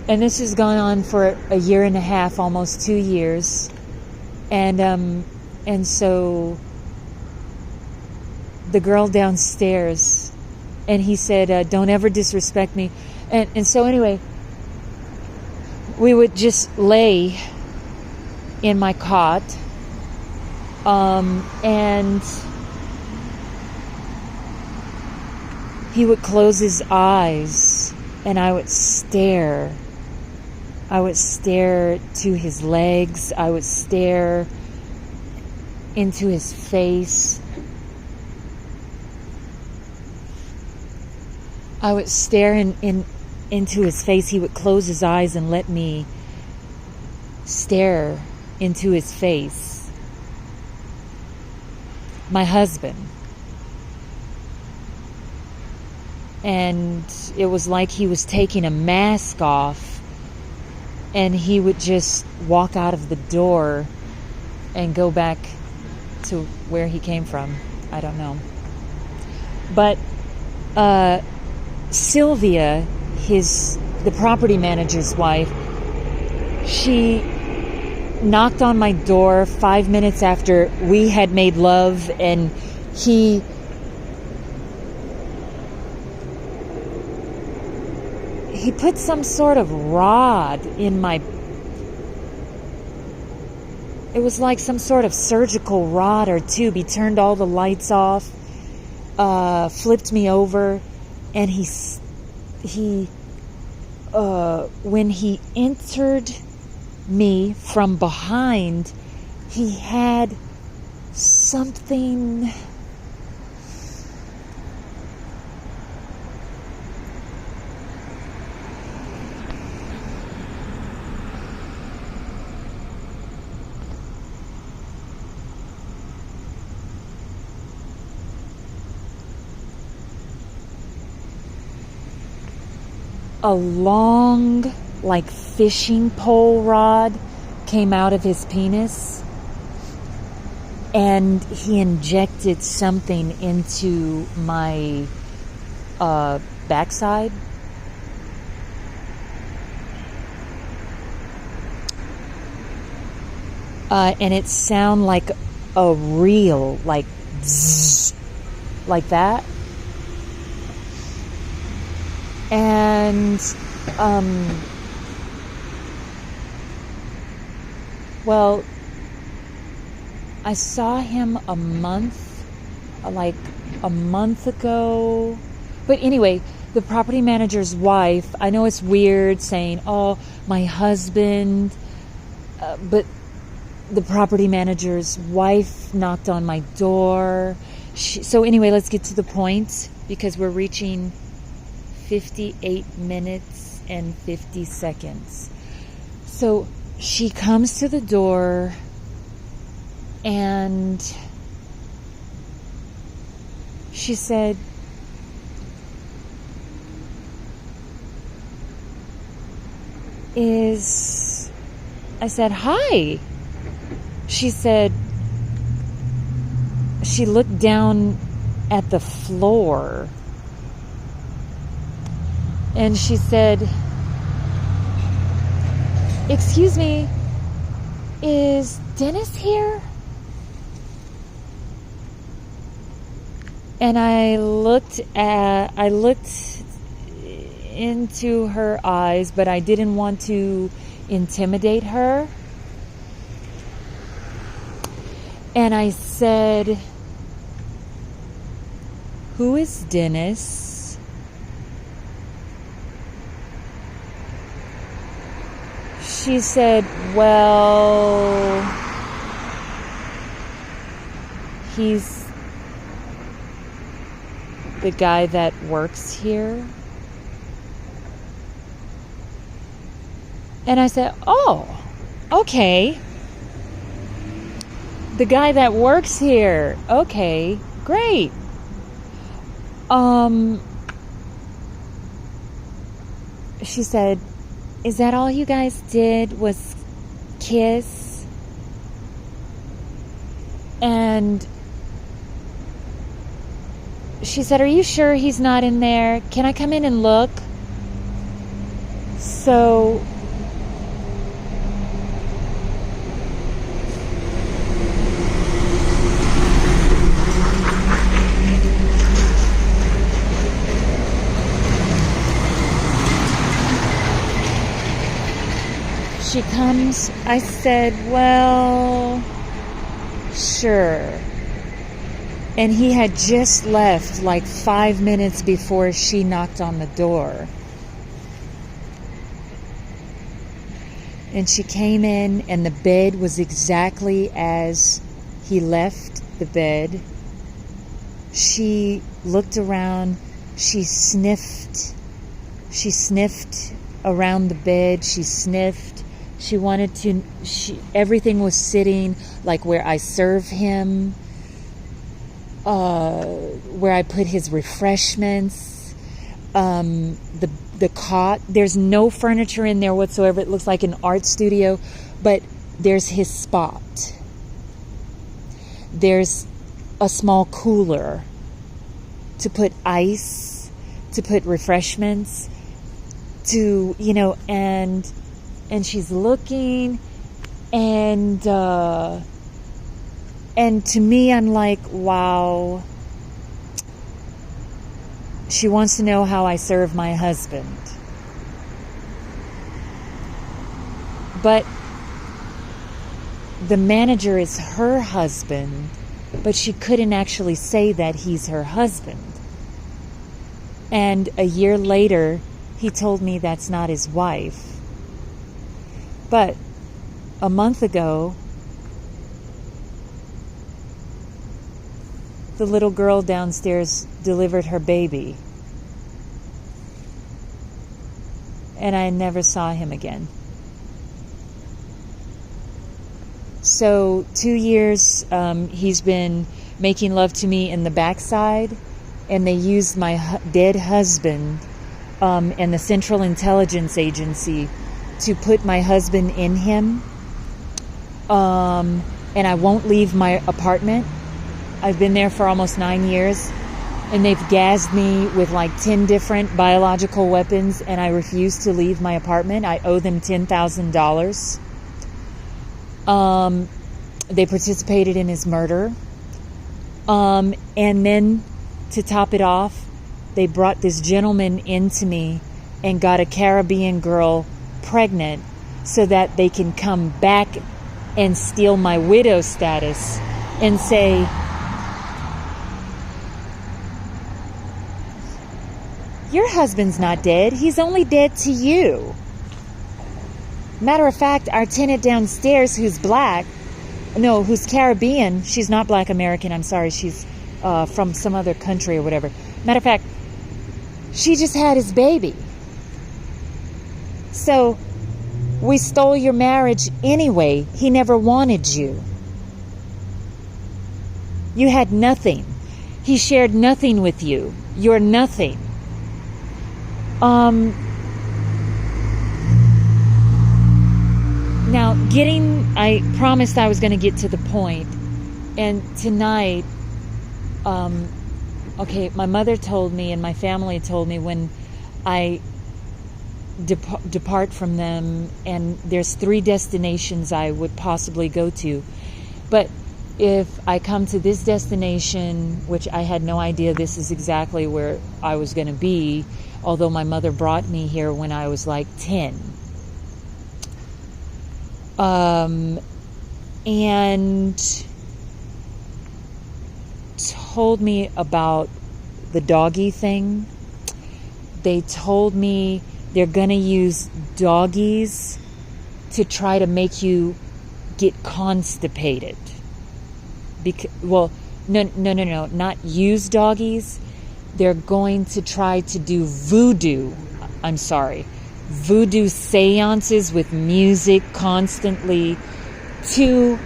And this has gone on for a year and a half, almost 2 years. And so the girl downstairs, and he said, "Don't ever disrespect me." And so anyway, we would just lay in my cot, and he would close his eyes, and I would stare. I would stare to his legs. I would stare into his face. I would stare into his face. He would close his eyes and let me stare into his face. My husband. And it was like he was taking a mask off, and he would just walk out of the door and go back to where he came from. I don't know. But Sylvia, the property manager's wife, she knocked on my door 5 minutes after we had made love, and he put some sort of rod in my... It was like some sort of surgical rod or tube. He turned all the lights off, flipped me over, and when he entered me from behind, he had something... a long, like, fishing pole rod came out of his penis, and he injected something into my backside. And it sounded like a reel, like zzz, like that. And well, I saw him a month ago. But anyway, the property manager's wife, I know it's weird saying, "Oh, my husband," but the property manager's wife knocked on my door. So anyway, let's get to the point, because we're reaching 58 minutes and 50 seconds. So she comes to the door, and she said, I said, "Hi." She said, she looked down at the floor, and she said, "Excuse me, is Dennis here?" And I looked into her eyes, but I didn't want to intimidate her. And I said, "Who is Dennis?" She said, "Well, He's the guy that works here. And I said, oh, okay. The guy that works here. Okay, great. She said, is that all you guys did was kiss? And she said, are you sure he's not in there? Can I come in and look? So she comes. I said, well, sure. And he had just left like 5 minutes before she knocked on the door. And she came in, and the bed was exactly as he left the bed. She looked around. She sniffed around the bed. She sniffed. She wanted to, everything was sitting like where I serve him, where I put his refreshments, the cot. There's no furniture in there whatsoever. It looks like an art studio, but there's his spot. There's a small cooler to put ice, to put refreshments, to, and she's looking, and to me, I'm like, wow. She wants to know how I serve my husband. But the manager is her husband, but she couldn't actually say that he's her husband. And a year later, he told me that's not his wife. But a month ago, the little girl downstairs delivered her baby. And I never saw him again. So 2 years, he's been making love to me in the backside, and they used my dead husband and the Central Intelligence Agency to put my husband in him. And I won't leave my apartment. I've been there for almost 9 years, and they've gassed me with like 10 different biological weapons, and I refuse to leave my apartment. I owe them $10,000. They participated in his murder. And then to top it off, they brought this gentleman into me and got a Caribbean girl pregnant so that they can come back and steal my widow status and say, your husband's not dead. He's only dead to you. Matter of fact, our tenant downstairs who's Caribbean, she's not Black American, I'm sorry, she's from some other country or whatever. Matter of fact, she just had his baby. So, we stole your marriage anyway. He never wanted you. You had nothing. He shared nothing with you. You're nothing. Now, I promised I was going to get to the point. And tonight, my mother told me and my family told me when I depart from them, and there's 3 destinations I would possibly go to. But if I come to this destination, which I had no idea this is exactly where I was going to be, although my mother brought me here when I was like 10. And told me about the doggy thing. They told me they're going to use doggies to try to make you get constipated. No, not use doggies. They're going to try to do voodoo seances with music constantly to,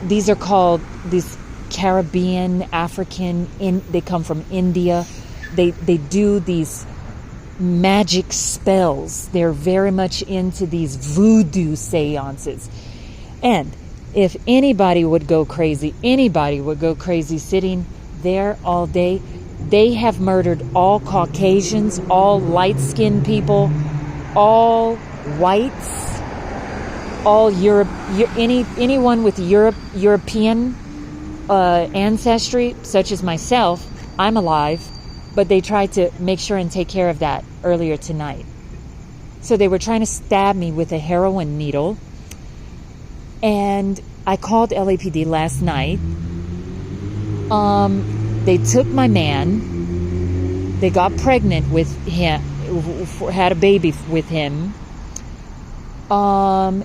these are called, these Caribbean, African, they come from India. They do these magic spells. They're very much into these voodoo seances. And if anybody would go crazy sitting there all day. They have murdered all Caucasians, all light-skinned people, all whites, all anyone with European ancestry, such as myself. I'm alive, but they tried to make sure and take care of that earlier tonight. So they were trying to stab me with a heroin needle, and I called LAPD last night. They took my man. They got pregnant with him, had a baby with him. And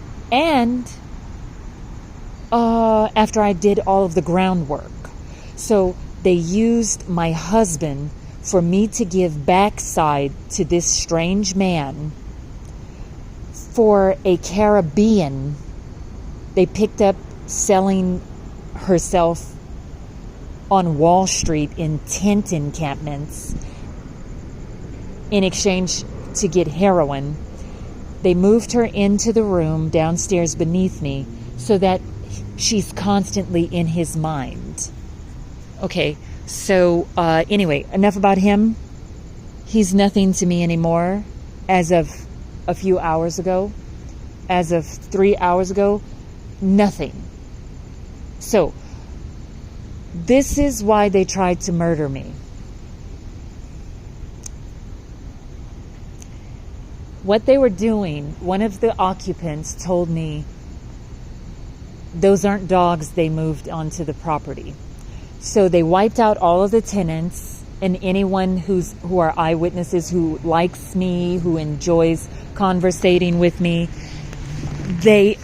after I did all of the groundwork. So they used my husband for me to give backside to this strange man for a Caribbean. They picked up selling herself on Wall Street in tent encampments in exchange to get heroin. They moved her into the room downstairs beneath me so that she's constantly in his mind. Okay, so anyway, enough about him. He's nothing to me anymore as of a few hours ago. As of 3 hours ago, nothing. So, this is why they tried to murder me. What they were doing, one of the occupants told me, those aren't dogs they moved onto the property. So they wiped out all of the tenants and anyone who are eyewitnesses, who likes me, who enjoys conversating with me. They,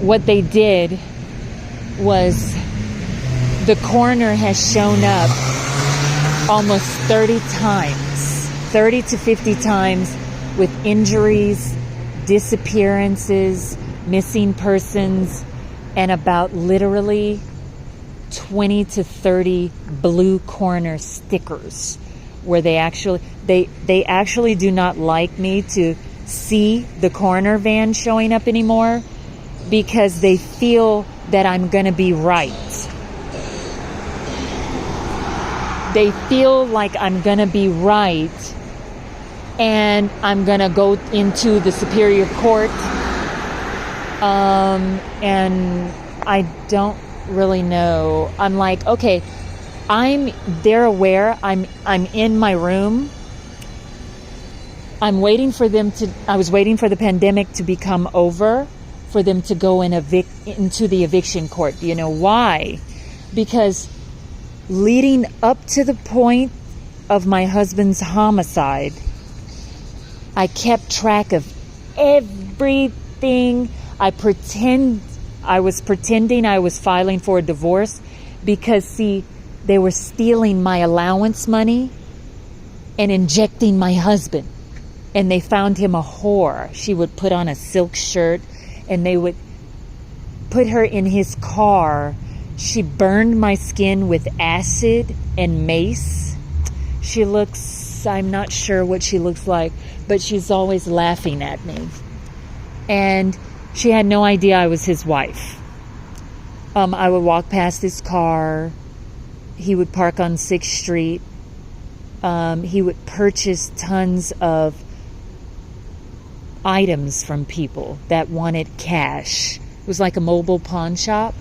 what they did was, the coroner has shown up almost 30 to 50 times with injuries, disappearances, missing persons, and about literally 20 to 30 blue coroner stickers where they actually do not like me to see the coroner van showing up anymore because they feel that I'm going to be right. They feel like I'm going to be right and I'm going to go into the Superior Court. And I don't really know. I'm like, okay, they're aware. I'm in my room. I was waiting for the pandemic to become over for them to go into the eviction court. Do you know why? Because leading up to the point of my husband's homicide, I kept track of everything. I was pretending I was filing for a divorce because, see, they were stealing my allowance money and injecting my husband. And they found him a whore. She would put on a silk shirt and they would put her in his car. She burned my skin with acid and mace. She looks, I'm not sure what she looks like, but she's always laughing at me. And she had no idea I was his wife. I would walk past his car. He would park on 6th Street. He would purchase tons of items from people that wanted cash. It was like a mobile pawn shop.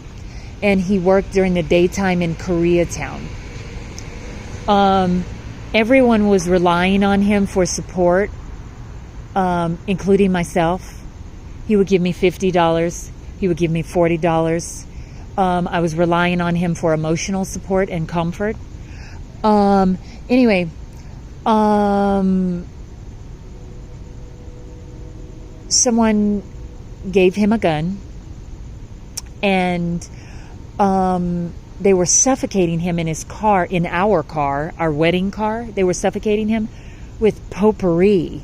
And he worked during the daytime in Koreatown. Everyone was relying on him for support, including myself. He would give me $50. He would give me $40. I was relying on him for emotional support and comfort. Anyway, someone gave him a gun, and They were suffocating him in his car, in our car, our wedding car. They were suffocating him with potpourri.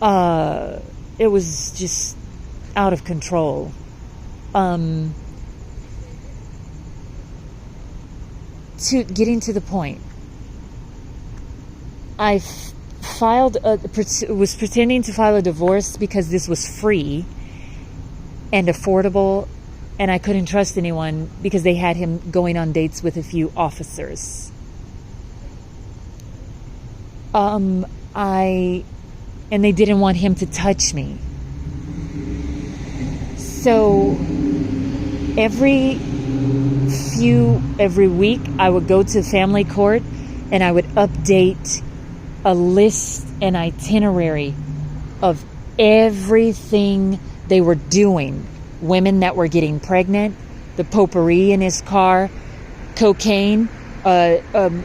It was just out of control. Getting to the point, I was pretending to file a divorce because this was free and affordable, and I couldn't trust anyone because they had him going on dates with a few officers. And they didn't want him to touch me. So every week I would go to family court and I would update a list and itinerary of everything they were doing. Women that were getting pregnant, the potpourri in his car, cocaine,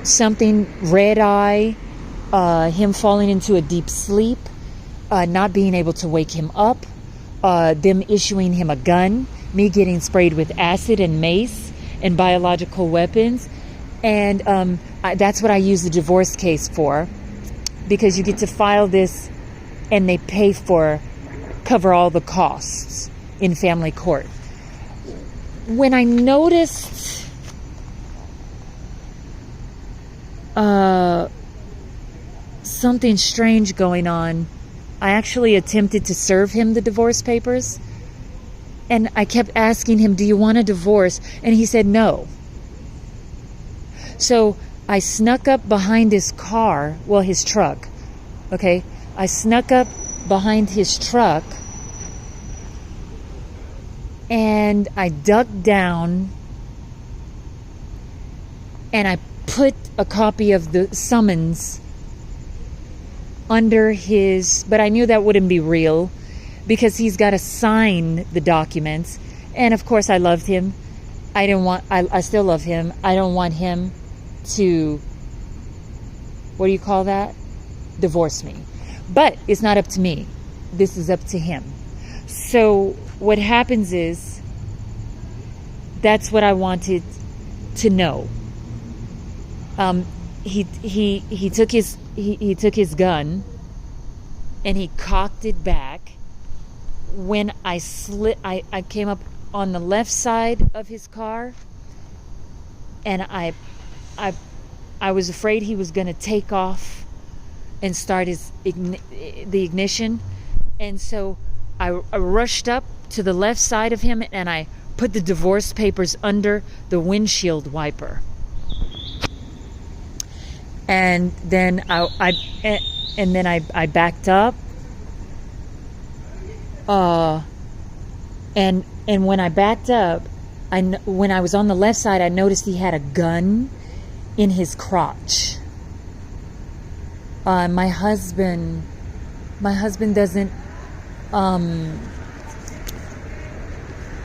something, red eye, him falling into a deep sleep, not being able to wake him up, them issuing him a gun, me getting sprayed with acid and mace and biological weapons. And that's what I use the divorce case for, because you get to file this and they cover all the costs in family court. When I noticed something strange going on, I actually attempted to serve him the divorce papers, and I kept asking him, do you want a divorce? And he said no. So I snuck up behind his car, his truck, okay? I snuck up behind his truck and I ducked down and I put a copy of the summons under but I knew that wouldn't be real because he's got to sign the documents. And of course I loved him. I still love him. I don't want him to, what do you call that? Divorce me. But it's not up to me. This is up to him. So what happens is, that's what I wanted to know. He took his gun and he cocked it back. When I came up on the left side of his car, and I was afraid he was going to take off and start the ignition, and so I rushed up to the left side of him and I put the divorce papers under the windshield wiper. And then I backed up. And when I backed up, when I was on the left side, I noticed he had a gun in his crotch. My husband doesn't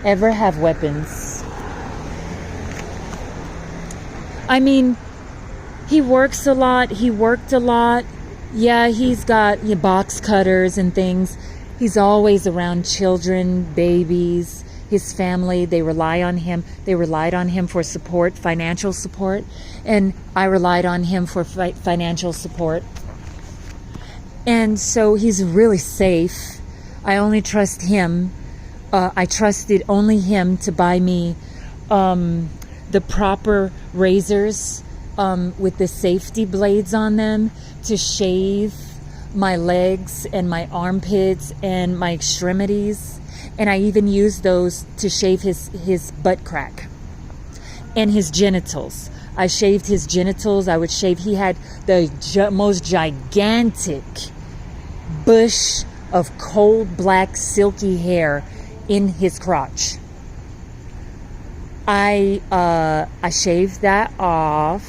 ever have weapons. I mean, he works a lot. He worked a lot. Yeah, he's got box cutters and things. He's always around children, babies, his family. They rely on him. They relied on him for support, financial support. And I relied on him for financial support. And so he's really safe. I only trust him. I trusted only him to buy me the proper razors with the safety blades on them to shave my legs and my armpits and my extremities. And I even used those to shave his butt crack and his genitals. I shaved his genitals. He had the most gigantic bush of cold black silky hair in his crotch. I shaved that off.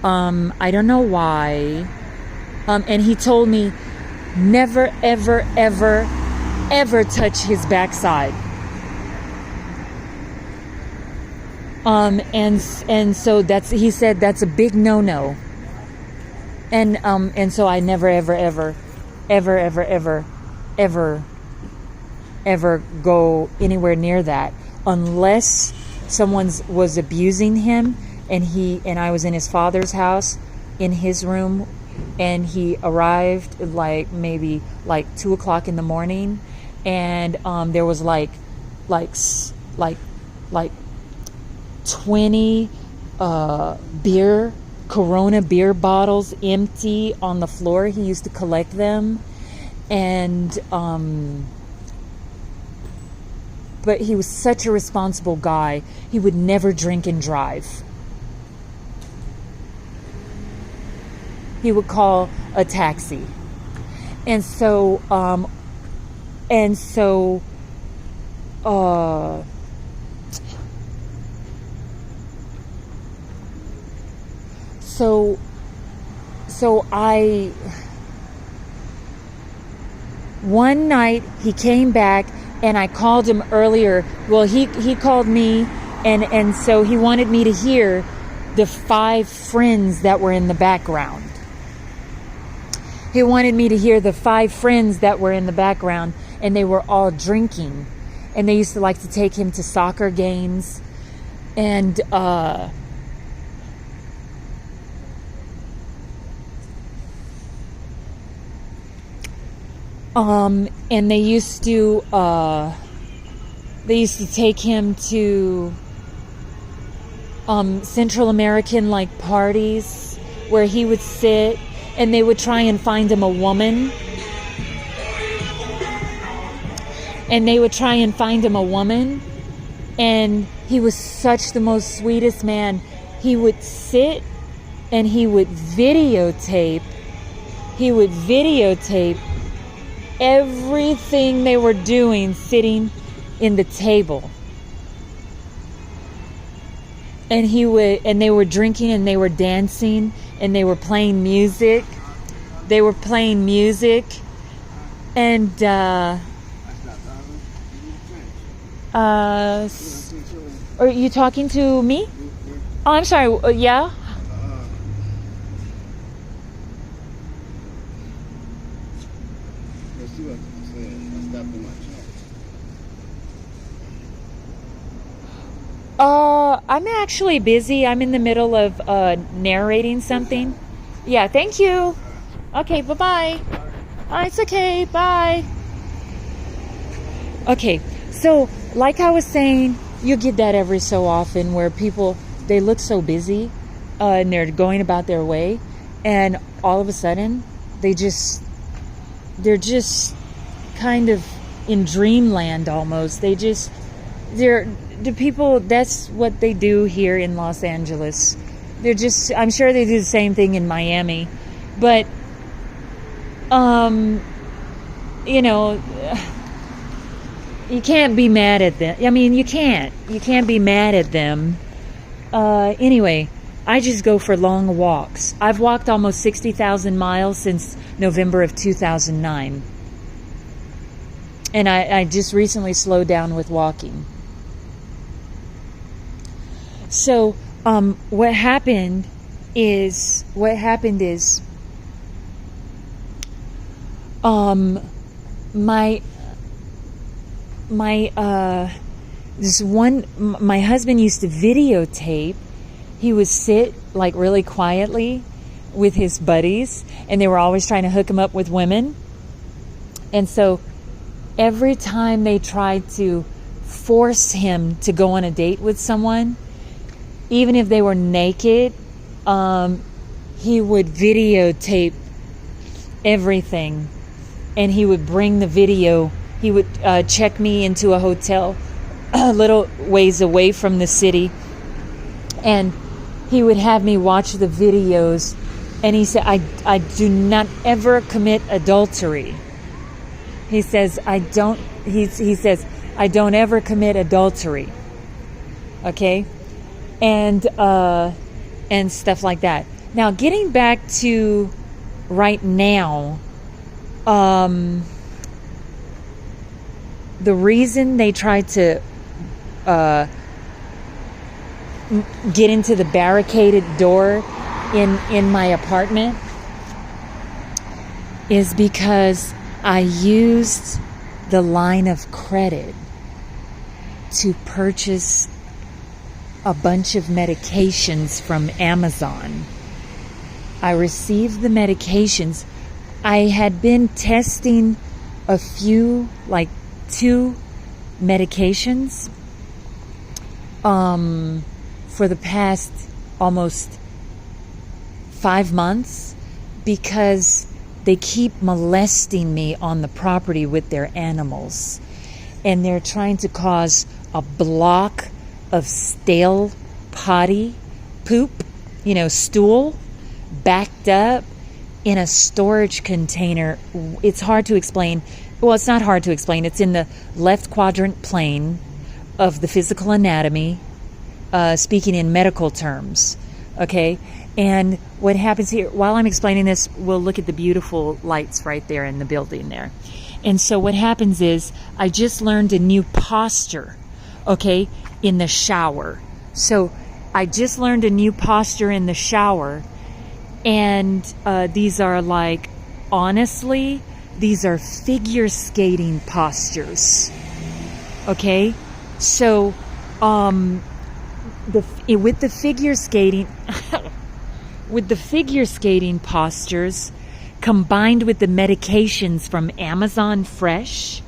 I don't know why. And he told me never, ever, ever, ever touch his backside. And so he said that's a big no-no. And so I never, ever, ever, ever, ever, ever, ever, ever go anywhere near that. unless someone was abusing him, and I was in his father's house in his room, and he arrived like maybe like 2:00 in the morning, and there was like 20 Corona beer bottles empty on the floor. He used to collect them, and but he was such a responsible guy. He would never drink and drive. He would call a taxi. And so one night he came back, and I called him earlier. Well, he called me, and so he wanted me to hear the 5 friends that were in the background. He wanted me to hear the 5 friends that were in the background, and they were all drinking. And they used to like to take him to soccer games. And and they used to take him to Central American like parties where he would sit, and they would try and find him a woman. And he was such the most sweetest man. He would sit and he would videotape everything they were doing sitting in the table. And they were drinking, and they were dancing, and they were playing music. And are you talking to me? Oh, I'm sorry. Yeah? I'm actually busy. I'm in the middle of narrating something. Yeah, thank you. Okay, bye-bye. It's okay. Bye. Okay, so like I was saying, you get that every so often where people, they look so busy and they're going about their way, and all of a sudden they're just kind of in dreamland almost. The people, that's what they do here in Los Angeles. I'm sure they do the same thing in Miami, but you can't be mad at them. I mean, you can't be mad at them. Anyway, I just go for long walks. I've walked almost 60,000 miles since November of 2009. And I just recently slowed down with walking. So, what happened is my husband used to videotape. He would sit like really quietly with his buddies, and they were always trying to hook him up with women. And so every time they tried to force him to go on a date with someone, even if they were naked, he would videotape everything, and he would bring the video. He would check me into a hotel a little ways away from the city, and he would have me watch the videos, and he said, I do not ever commit adultery. He says, I don't ever commit adultery. Okay? And stuff like that. Now, getting back to right now, the reason they tried to get into the barricaded door in my apartment is because I used the line of credit. to purchase a bunch of medications from Amazon. I received the medications. I had been testing a few, like 2 medications for the past almost 5 months, because they keep molesting me on the property with their animals, and they're trying to cause a block of stale potty poop, stool, backed up in a storage container. It's hard to explain. Well, it's not hard to explain. It's in the left quadrant plane of the physical anatomy, speaking in medical terms. Okay? And what happens here, while I'm explaining this, we'll look at the beautiful lights right there in the building there. And so what happens is, I just learned a new posture, okay, in the shower. So I just learned a new posture in the shower. And these are like, honestly, these are figure skating postures. Okay? So with the figure skating with the figure skating postures combined with the medications from Amazon Fresh,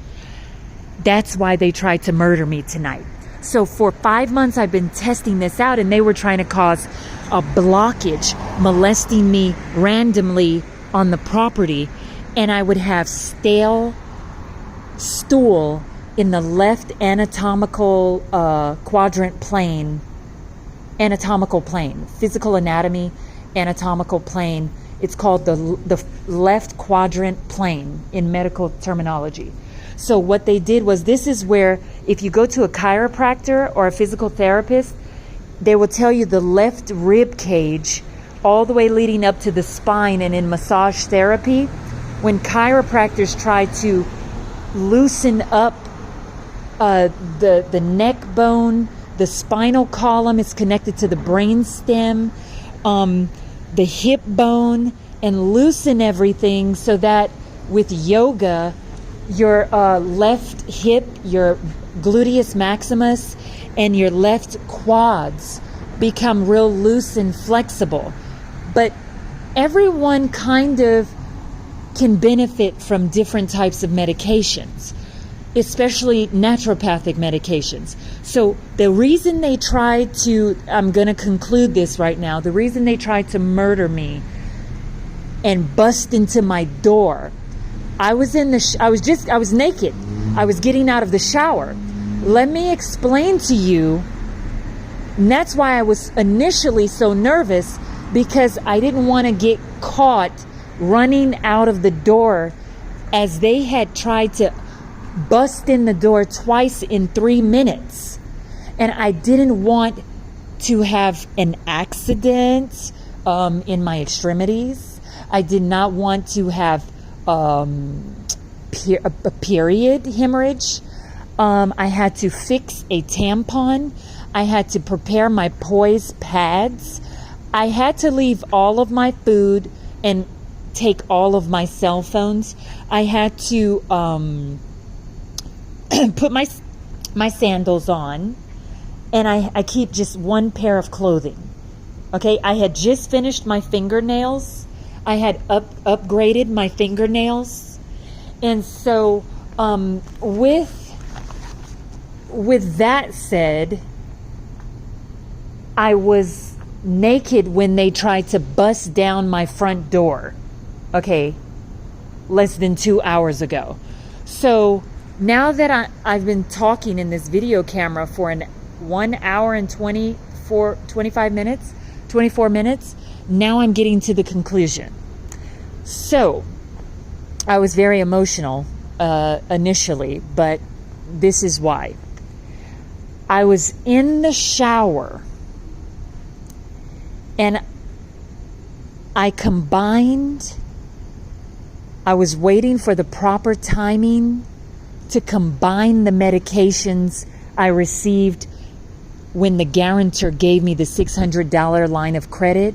that's why they tried to murder me tonight. So for 5 months I've been testing this out, and they were trying to cause a blockage, molesting me randomly on the property, and I would have stale stool in the left anatomical quadrant plane, anatomical plane, physical anatomy, anatomical plane. It's called the left quadrant plane in medical terminology. So what they did was, this is where, if you go to a chiropractor or a physical therapist, they will tell you the left rib cage all the way leading up to the spine. And in massage therapy, when chiropractors try to loosen up the neck bone, the spinal column is connected to the brain stem, the hip bone, and loosen everything so that with yoga, your left hip, your gluteus maximus, and your left quads become real loose and flexible. But everyone kind of can benefit from different types of medications, especially naturopathic medications. So the reason they tried to, I'm going to conclude this right now, the reason they tried to murder me and bust into my door, I was naked. I was getting out of the shower. Let me explain to you, and that's why I was initially so nervous, because I didn't want to get caught running out of the door, as they had tried to bust in the door twice in 3 minutes. And I didn't want to have an accident in my extremities. I did not want to have a period hemorrhage. I had to fix a tampon. I had to prepare my poise pads. I had to leave all of my food and take all of my cell phones. I had to put my sandals on, and I keep just one pair of clothing. Okay, I had just finished my fingernails. I had upgraded my fingernails, and so with that said, I was naked when they tried to bust down my front door. Okay, less than 2 hours ago. So now that I've been talking in this video camera for 1 hour and 24 minutes, now I'm getting to the conclusion. So I was very emotional initially, but this is why. I was in the shower, and I was waiting for the proper timing to combine the medications I received when the guarantor gave me the $600 line of credit,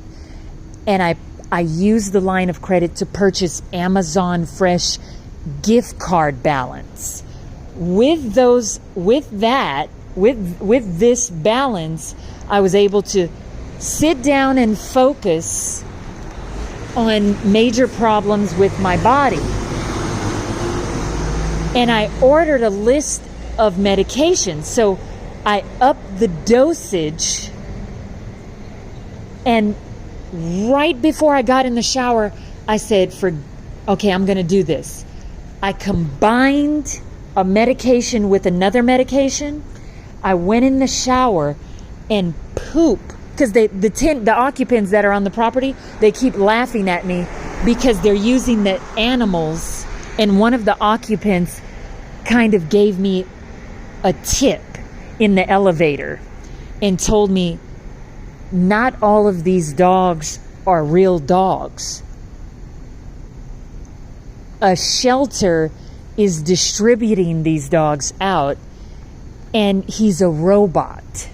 and I used the line of credit to purchase Amazon Fresh gift card balance. With that, with this balance, I was able to sit down and focus on major problems with my body. And I ordered a list of medications. So I upped the dosage, and right before I got in the shower, I said, okay, I'm going to do this. I combined a medication with another medication. I went in the shower and poop, because the occupants that are on the property, they keep laughing at me because they're using the animals, and one of the occupants kind of gave me a tip in the elevator and told me, not all of these dogs are real dogs. A shelter is distributing these dogs out, and he's a robot.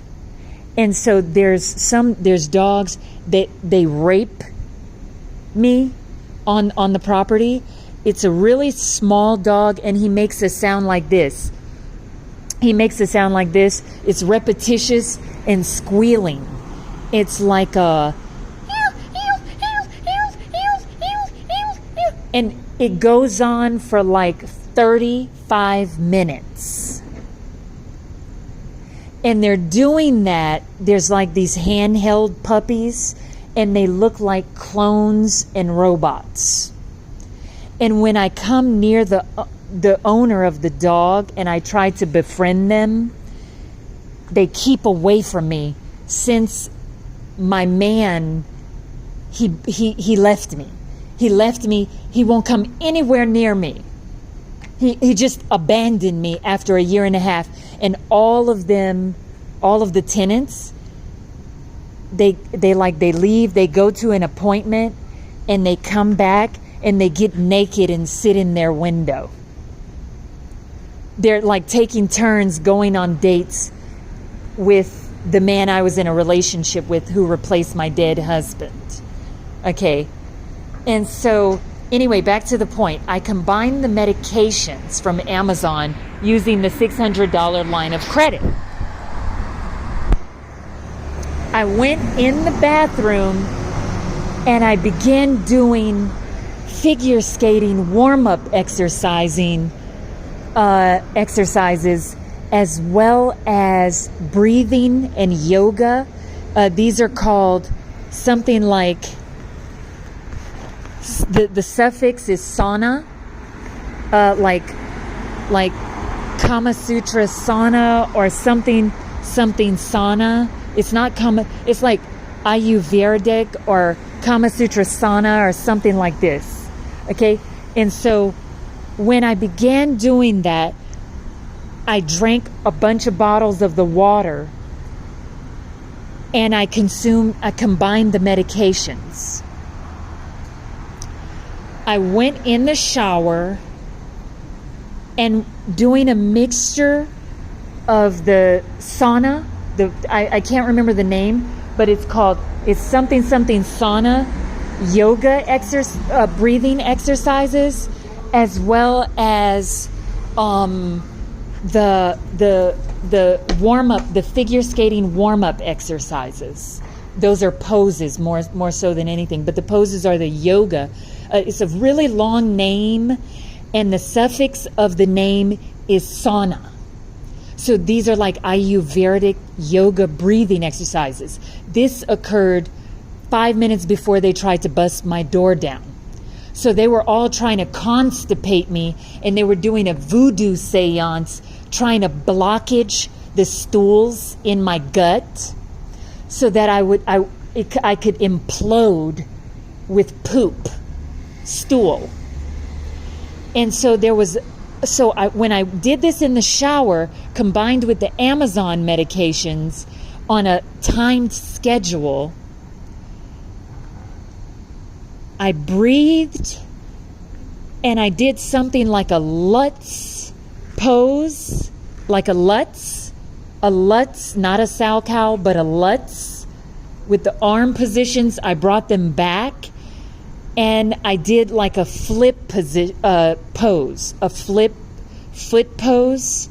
And so there's dogs that they rape me on the property. It's a really small dog, and he makes a sound like this. It's repetitious and squealing. It's like a, and it goes on for like 35 minutes. And they're doing that. There's like these handheld puppies, and they look like clones and robots. And when I come near the owner of the dog and I try to befriend them, they keep away from me, since my man, he left me. He won't come anywhere near me. He just abandoned me after a year and a half. And all of the tenants, they leave, they go to an appointment, and they come back and they get naked and sit in their window. They're like taking turns going on dates with the man I was in a relationship with, who replaced my dead husband. Okay. And so, anyway, back to the point. I combined the medications from Amazon using the $600 line of credit. I went in the bathroom and I began doing figure skating warm-up exercises, as well as breathing and yoga. These are called something like, the suffix is sauna, like Kama Sutra sauna or something sauna. It's not it's like Ayurvedic or Kama Sutra sauna or something like this. Okay? And so when I began doing that, I drank a bunch of bottles of the water, and I combined the medications. I went in the shower and doing a mixture of the sauna, I can't remember the name, but it's something sauna, yoga breathing exercises, as well as the warm-up, the figure skating warm-up exercises. Those are poses more so than anything, but the poses are the yoga. It's a really long name, and the suffix of the name is sauna. So these are like Ayurvedic yoga breathing exercises. This occurred 5 minutes before they tried to bust my door down. So they were all trying to constipate me, and they were doing a voodoo seance, trying to blockage the stools in my gut so that I could implode with poop, stool. And so when I did this in the shower, combined with the Amazon medications on a timed schedule, I breathed, and I did something like a Lutz pose, like a Lutz, not a sow cow, but a Lutz. With the arm positions, I brought them back, and I did like a flip pose, a flip foot pose,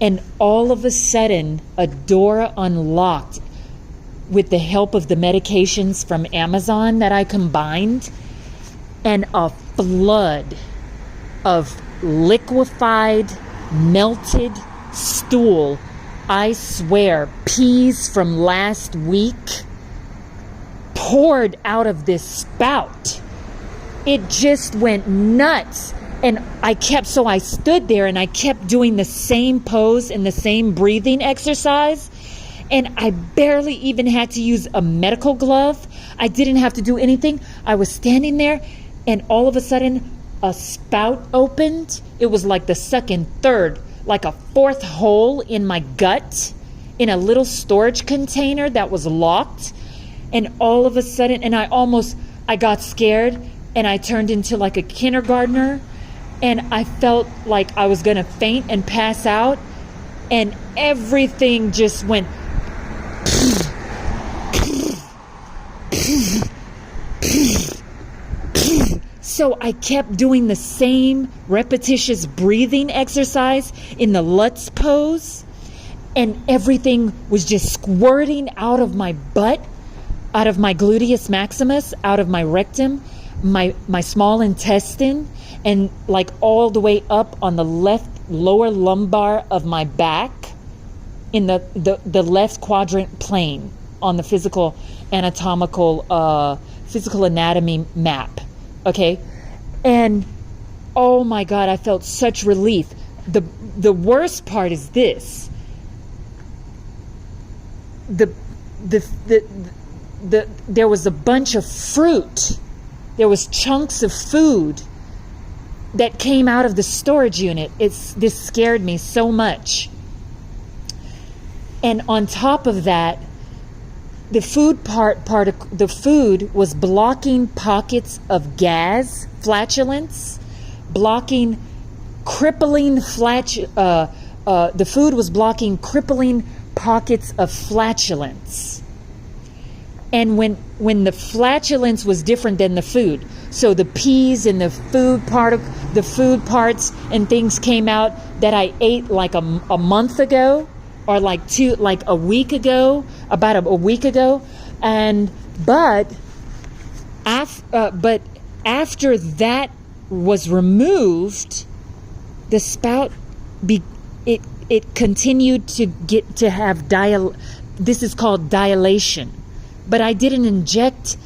And all of a sudden, a door unlocked with the help of the medications from Amazon that I combined, and a flood of liquefied, melted stool, I swear, peas from last week, poured out of this spout. It just went nuts. And I stood there and I kept doing the same pose and the same breathing exercise. And I barely even had to use a medical glove. I didn't have to do anything. I was standing there, and all of a sudden, a spout opened. It was like the second, third, like a fourth hole in my gut in a little storage container that was locked. And all of a sudden, and I got scared, and I turned into like a kindergartner, and I felt like I was going to faint and pass out, and everything just went so I kept doing the same repetitious breathing exercise in the Lutz pose, and everything was just squirting out of my butt, out of my gluteus maximus, out of my rectum, my small intestine, and like all the way up on the left lower lumbar of my back, in the left quadrant plane on the physical anatomy map. Okay? And oh my God, I felt such relief. The worst part is this. There was a bunch of fruit. There was chunks of food that came out of the storage unit. This scared me so much. And on top of that, the food the food was blocking pockets of gas, flatulence, blocking crippling the food was blocking crippling pockets of flatulence. And when the flatulence was different than the food, so the peas and the food parts and things came out that I ate like a month ago, or about a week ago, but after that was removed, the spout it continued to have this is called dilation. But I didn't inject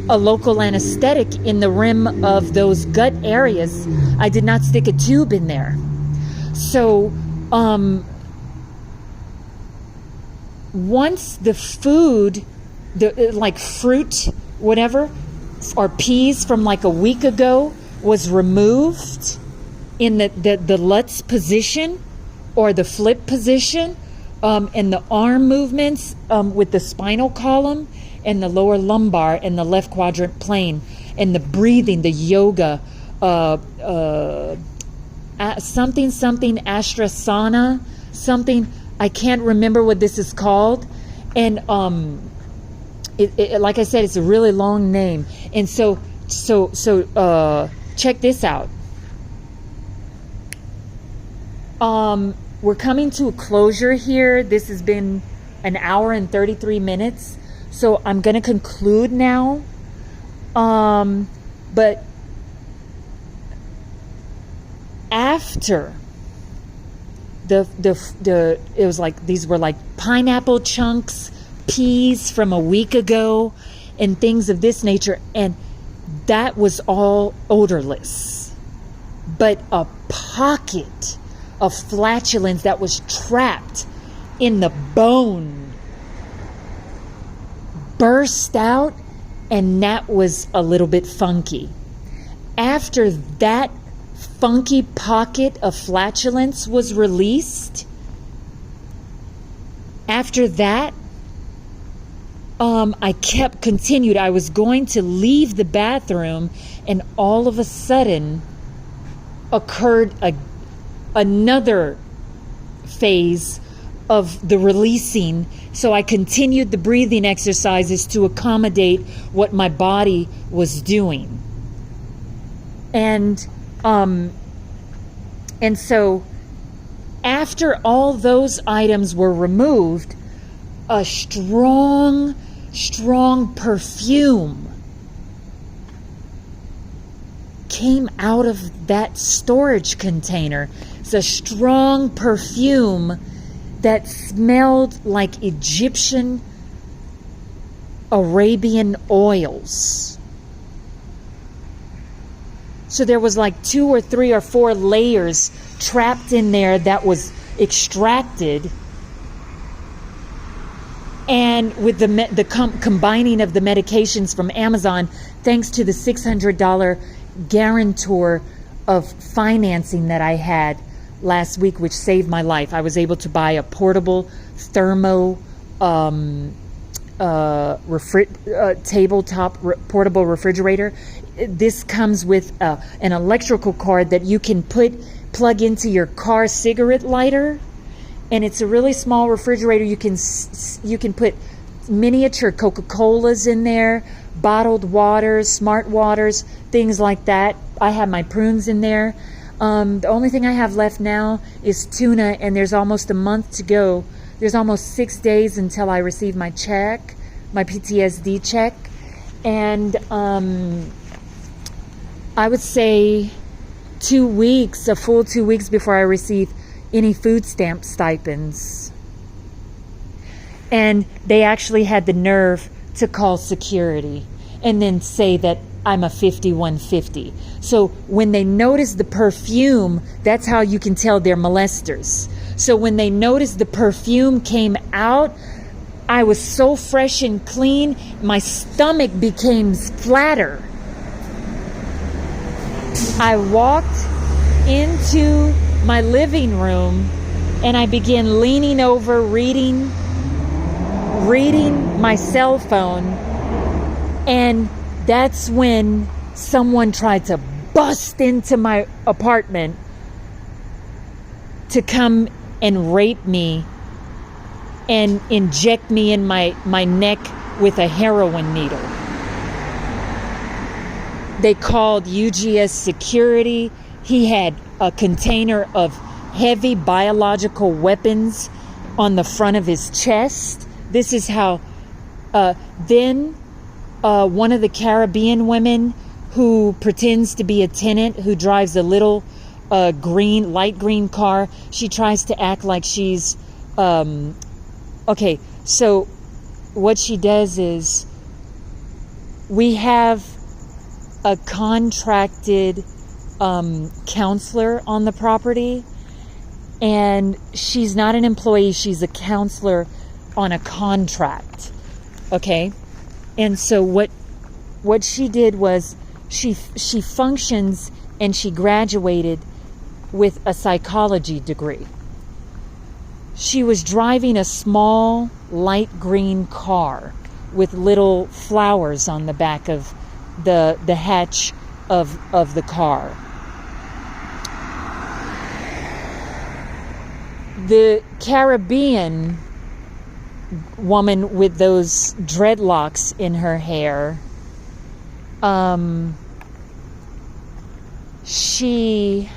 a local anesthetic in the rim of those gut areas. I did not stick a tube in there. So once the food, like fruit, whatever, or peas from like a week ago was removed in the Lutz position or the flip position, and the arm movements with the spinal column and the lower lumbar and the left quadrant plane, and the breathing, the yoga, something astrasana, something, I can't remember what this is called. And like I said, it's a really long name. And so check this out. We're coming to a closure here. This has been an hour and 33 minutes. So I'm going to conclude now. But after it was like, these were like pineapple chunks, peas from a week ago, and things of this nature. And that was all odorless. But a pocket of flatulence that was trapped in the bone burst out, and that was a little bit funky. After that funky pocket of flatulence was released, after that, I continued. I was going to leave the bathroom, and all of a sudden occurred another phase of the releasing. So I continued the breathing exercises to accommodate what my body was doing. And so after all those items were removed, a strong perfume came out of that storage container. It's a strong perfume that smelled like Egyptian Arabian oils. So there was like 2 or 3 or 4 layers trapped in there that was extracted. And with the combining of the medications from Amazon, thanks to the $600 guarantor of financing that I had last week, which saved my life, I was able to buy a portable thermo tabletop portable refrigerator. This comes with an electrical cord that you can plug into your car cigarette lighter, and it's a really small refrigerator. You can put miniature Coca-Colas in there, bottled waters, smart waters, things like that. I have my prunes in there. The only thing I have left now is tuna, and there's almost a month to go. There's almost 6 days until I receive my check, my PTSD check. And I would say 2 weeks, a full 2 weeks before I receive any food stamp stipends. And they actually had the nerve to call security and then say that I'm a 5150. So when they notice the perfume, that's how you can tell they're molesters. So when they noticed the perfume came out, I was so fresh and clean, my stomach became flatter. I walked into my living room and I began leaning over, reading my cell phone, and that's when someone tried to bust into my apartment to come and rape me and inject me in my neck with a heroin needle. They called UGS security. He had a container of heavy biological weapons on the front of his chest. This is how then one of the Caribbean women who pretends to be a tenant, who drives a little light green car, she tries to act like she's okay. So what she does is, we have a contracted counselor on the property, and she's not an employee, she's a counselor on a contract. Okay? And so what she did was she functions, and she graduated with a psychology degree. She was driving a small light green car with little flowers on the back of the hatch of the car. The Caribbean woman with those dreadlocks in her hair, she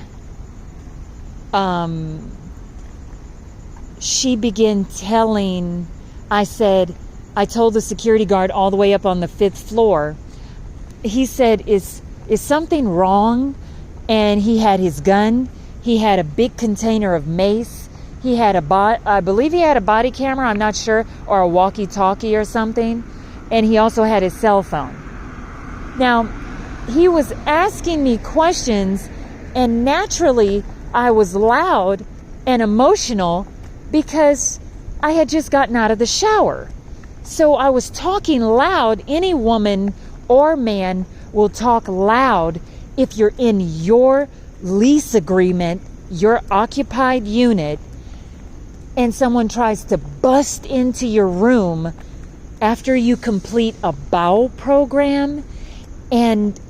began telling, I told the security guard all the way up on the 5th floor, he said, is something wrong? And he had his gun, he had a big container of mace, he had I believe he had a body camera, I'm not sure, or a walkie-talkie or something, and he also had his cell phone. Now, he was asking me questions, and naturally I was loud and emotional because I had just gotten out of the shower. So I was talking loud. Any woman or man will talk loud if you're in your lease agreement, your occupied unit, and someone tries to bust into your room after you complete a bowel program, and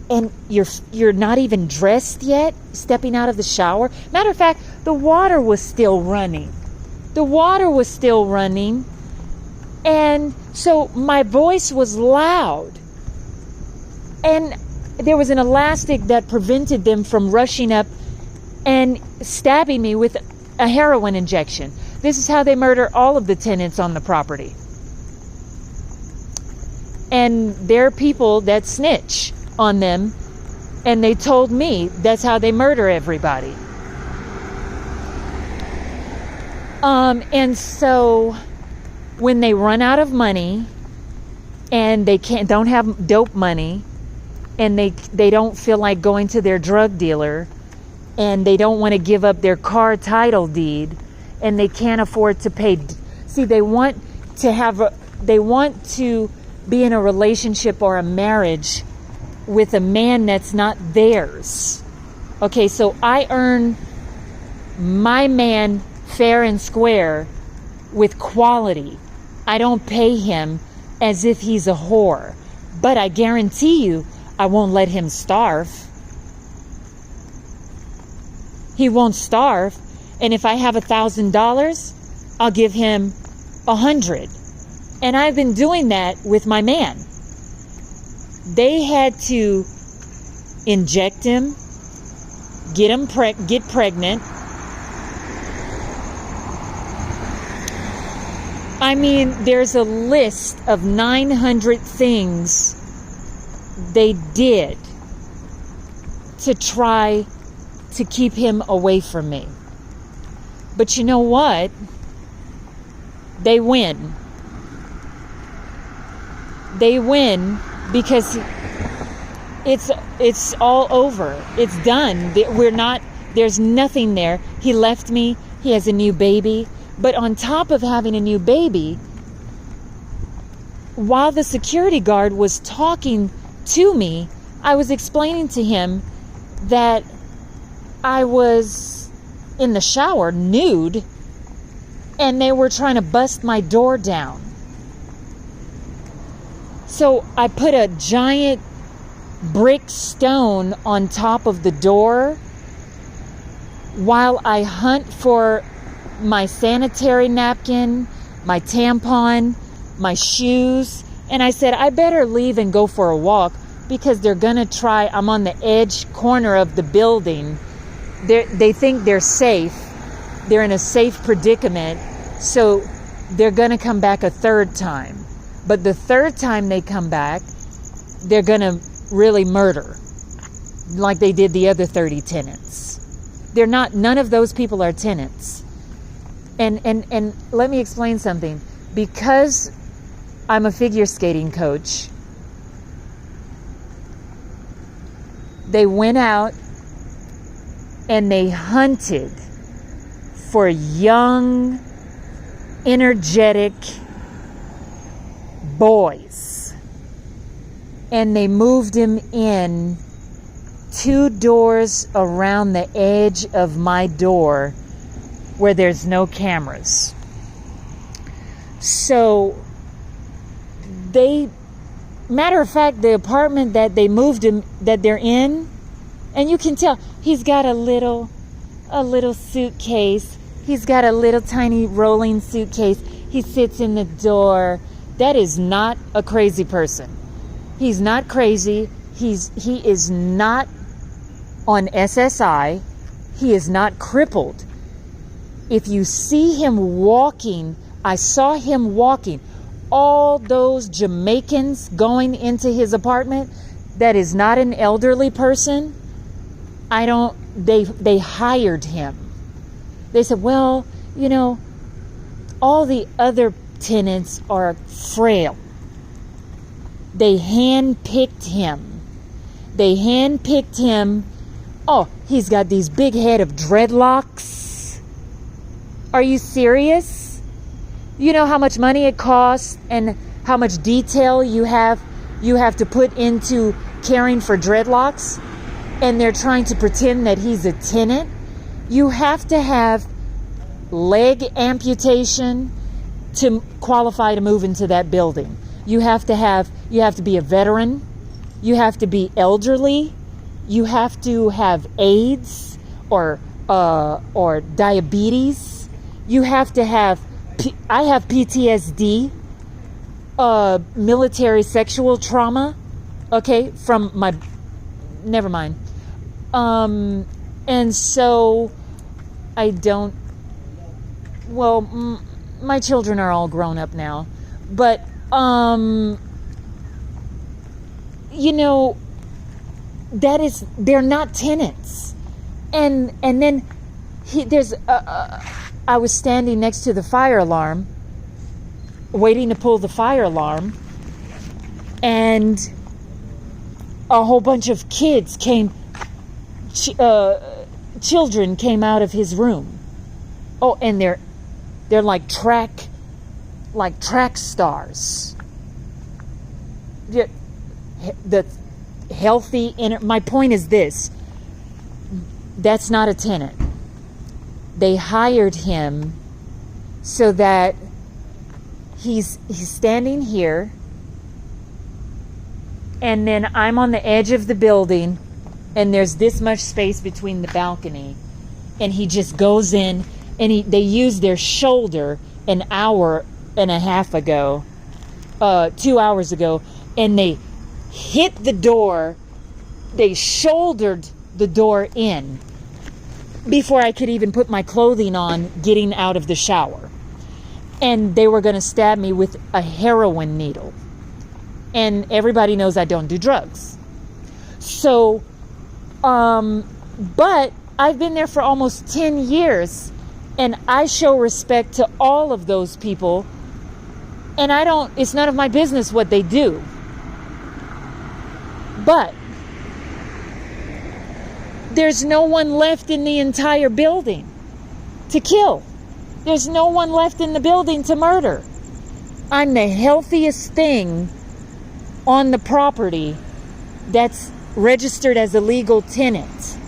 you're not even dressed yet, stepping out of the shower. Matter of fact, the water was still running. And so my voice was loud. And there was an elastic that prevented them from rushing up and stabbing me with a heroin injection. This is how they murder all of the tenants on the property. And there are people that snitch on them, and they told me that's how they murder everybody. And so when they run out of money and they don't have dope money, and they don't feel like going to their drug dealer, and they don't want to give up their car title deed, and they can't afford to pay. See, they want to be in a relationship or a marriage with a man that's not theirs. Okay, so I earn my man fair and square with quality. I don't pay him as if he's a whore. But I guarantee you, I won't let him starve. He won't starve. And if I have $1,000, I'll give him 100. And I've been doing that with my man. They had to inject him, get pregnant. I mean, there's a list of 900 things they did to try to keep him away from me. But you know what? They win. They win because it's all over. It's done. There's nothing there. He left me. He has a new baby. But on top of having a new baby, while the security guard was talking to me, I was explaining to him that I was in the shower nude and they were trying to bust my door down. So I put a giant brick stone on top of the door while I hunt for my sanitary napkin, my tampon, my shoes. And I said, I better leave and go for a walk because they're going to try. I'm on the edge corner of the building. They think they're safe. They're in a safe predicament. So they're going to come back a third time. But the third time they come back, they're going to really murder like they did the other 30 tenants. None of those people are tenants. And let me explain something. Because I'm a figure skating coach, they went out and they hunted for young, energetic boys. And they moved him in 2 doors around the edge of my door where there's no cameras. So matter of fact, the apartment that they moved him, that they're in, and you can tell he's got a little suitcase. He's got a little tiny rolling suitcase. He sits in the door. That is not a crazy person. He's not crazy. He is not on SSI. He is not crippled. If you see him walking, I saw him walking. All those Jamaicans going into his apartment, that is not an elderly person. They hired him. They said, well, all the other tenants are frail. They handpicked him. Oh, he's got these big head of dreadlocks. Are you serious? You know how much money it costs and how much detail you have to put into caring for dreadlocks? And they're trying to pretend that he's a tenant. You have to have leg amputation to qualify to move into that building. You have to be a veteran. You have to be elderly. You have to have AIDS or diabetes. You have to have. I have PTSD, military sexual trauma. Okay, from my. Never mind. And so I don't well, my children are all grown up now, but you know, they're not tenants. And then I was standing next to the fire alarm, waiting to pull the fire alarm, and a whole bunch of kids children came out of his room. Oh, and they're like track stars. The healthy my point is this: that's not a tenant. They hired him so that he's standing here, and then I'm on the edge of the building, and there's this much space between the balcony, and he just goes in, and they used their shoulder an hour and a half ago, 2 hours ago, and they hit the door. They shouldered the door in before I could even put my clothing on, getting out of the shower. And they were going to stab me with a heroin needle. And everybody knows I don't do drugs. So, but I've been there for almost 10 years, and I show respect to all of those people, and it's none of my business what they do. But there's no one left in the entire building to kill. There's no one left in the building to murder. I'm the healthiest thing on the property that's registered as a legal tenant.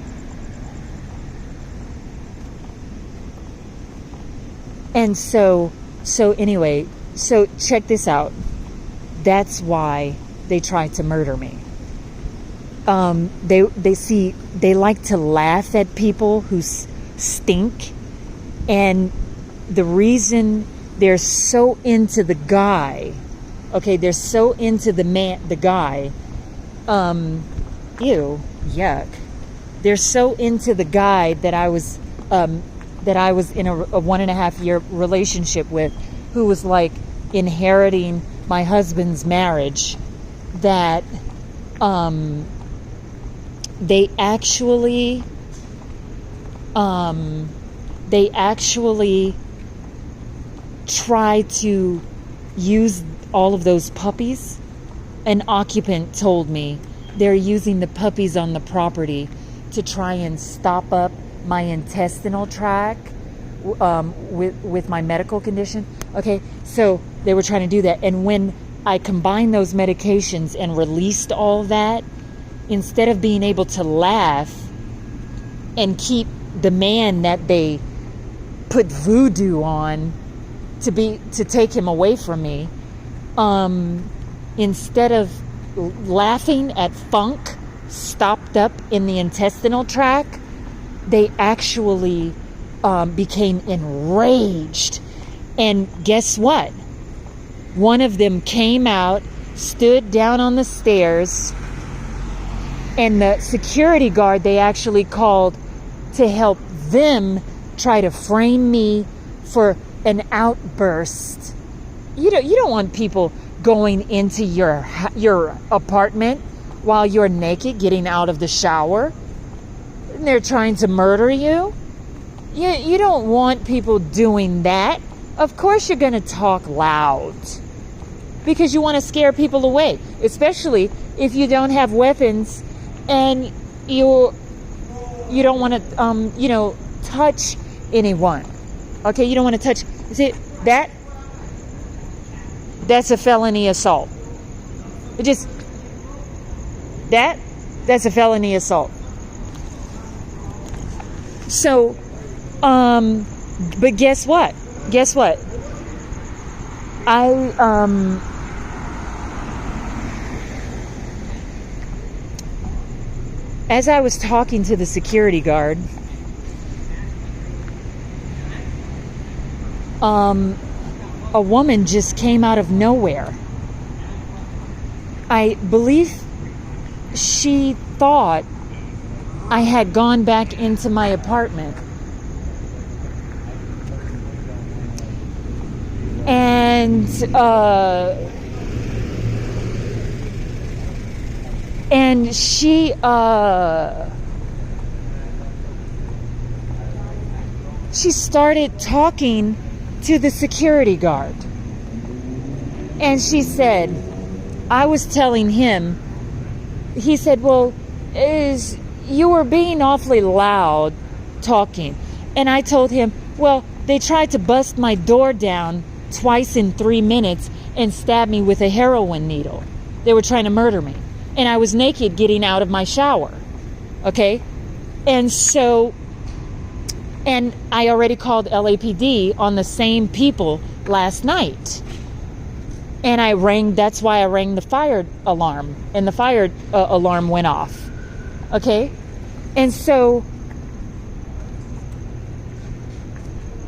And so anyway, so check this out. That's why they tried to murder me. They like to laugh at people who stink, and the reason they're so into the guy, okay, they're so into the guy, ew, yuck. They're so into the guy that I was in a 1.5 year relationship with, who was like inheriting my husband's marriage, that they actually try to use all of those puppies. An occupant told me they're using the puppies on the property to try and stop up my intestinal tract with my medical condition. Okay, so they were trying to do that. And when I combined those medications and released all that, instead of being able to laugh and keep the man that they put voodoo on to take him away from me, instead of laughing at funk stopped up in the intestinal tract, they actually became enraged. And guess what? One of them came out, stood down on the stairs, and the security guard they actually called to help them try to frame me for an outburst. You don't want people going into your apartment while you're naked, getting out of the shower, and they're trying to murder you. You don't want people doing that. Of course you're going to talk loud because you want to scare people away, especially if you don't have weapons and you don't want to touch anyone. Okay, you don't want to touch. See, that's a felony assault. That's a felony assault. So, but guess what? As I was talking to the security guard, a woman just came out of nowhere. I believe she thought I had gone back into my apartment. And she started talking to the security guard. And she said, I was telling him, he said, well, you were being awfully loud talking. And I told him, well, they tried to bust my door down twice in 3 minutes and stab me with a heroin needle. They were trying to murder me. And I was naked getting out of my shower. Okay? And so, and I already called LAPD on the same people last night. And that's why I rang the fire alarm. And the fire alarm went off. Okay? And so,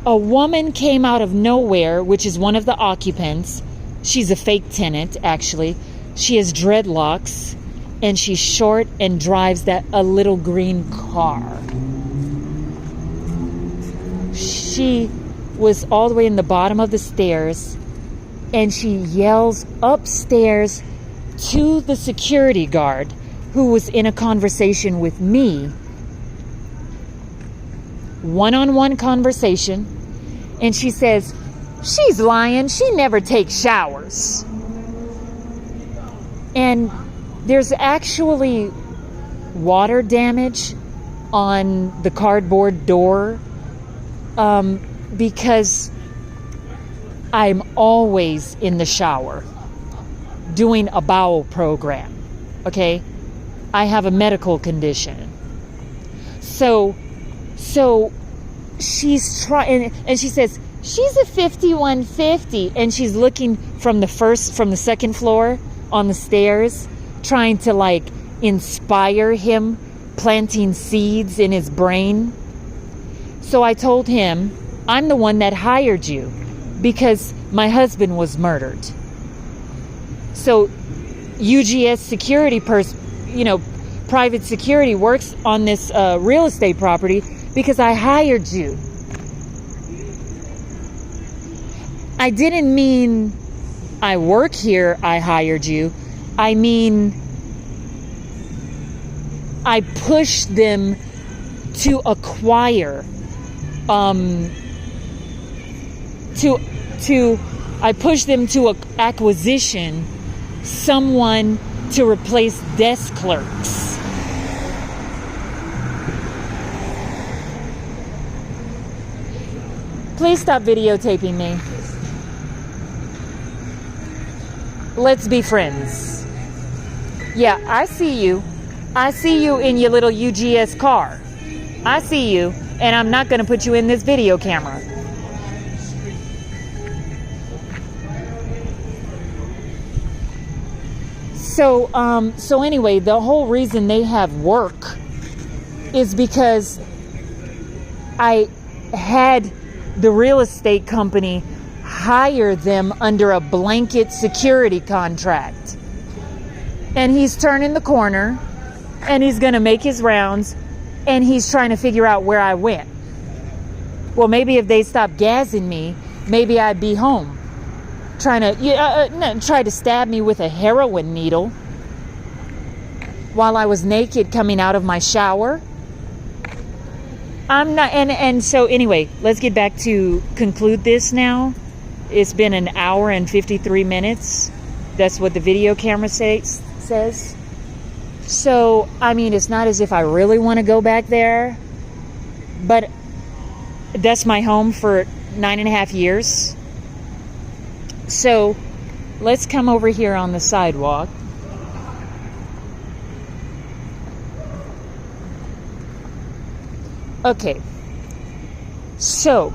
a woman came out of nowhere, which is one of the occupants. She's a fake tenant, actually. She has dreadlocks, and she's short and drives a little green car. She was all the way in the bottom of the stairs, and she yells upstairs to the security guard who was in a conversation with me. One-on-one conversation. And she says, she's lying. She never takes showers. And there's actually water damage on the cardboard door because I'm always in the shower doing a bowel program. Okay? I have a medical condition. So she's trying, and she says, she's a 5150, and she's looking from the second floor on the stairs, trying to like inspire him, planting seeds in his brain. So I told him, I'm the one that hired you because my husband was murdered. So UGS security private security works on this real estate property because I hired you. I didn't mean I work here, I hired you. I mean, I pushed them to acquire, I pushed them to acquisition someone to replace desk clerks. Please stop videotaping me. Let's be friends. Yeah, I see you. I see you in your little UGS car. I see you, and I'm not going to put you in this video camera. So anyway, the whole reason they have work is because I had the real estate company hire them under a blanket security contract. And he's turning the corner, and he's going to make his rounds, and he's trying to figure out where I went. Well, maybe if they stopped gassing me, maybe I'd be home. Try to stab me with a heroin needle while I was naked coming out of my shower. I'm not, and so anyway, let's get back to conclude this now. It's been an hour and 53 minutes. That's what the video camera says. So, I mean, it's not as if I really want to go back there, but that's my home for 9.5 years. So, let's come over here on the sidewalk. Okay, so,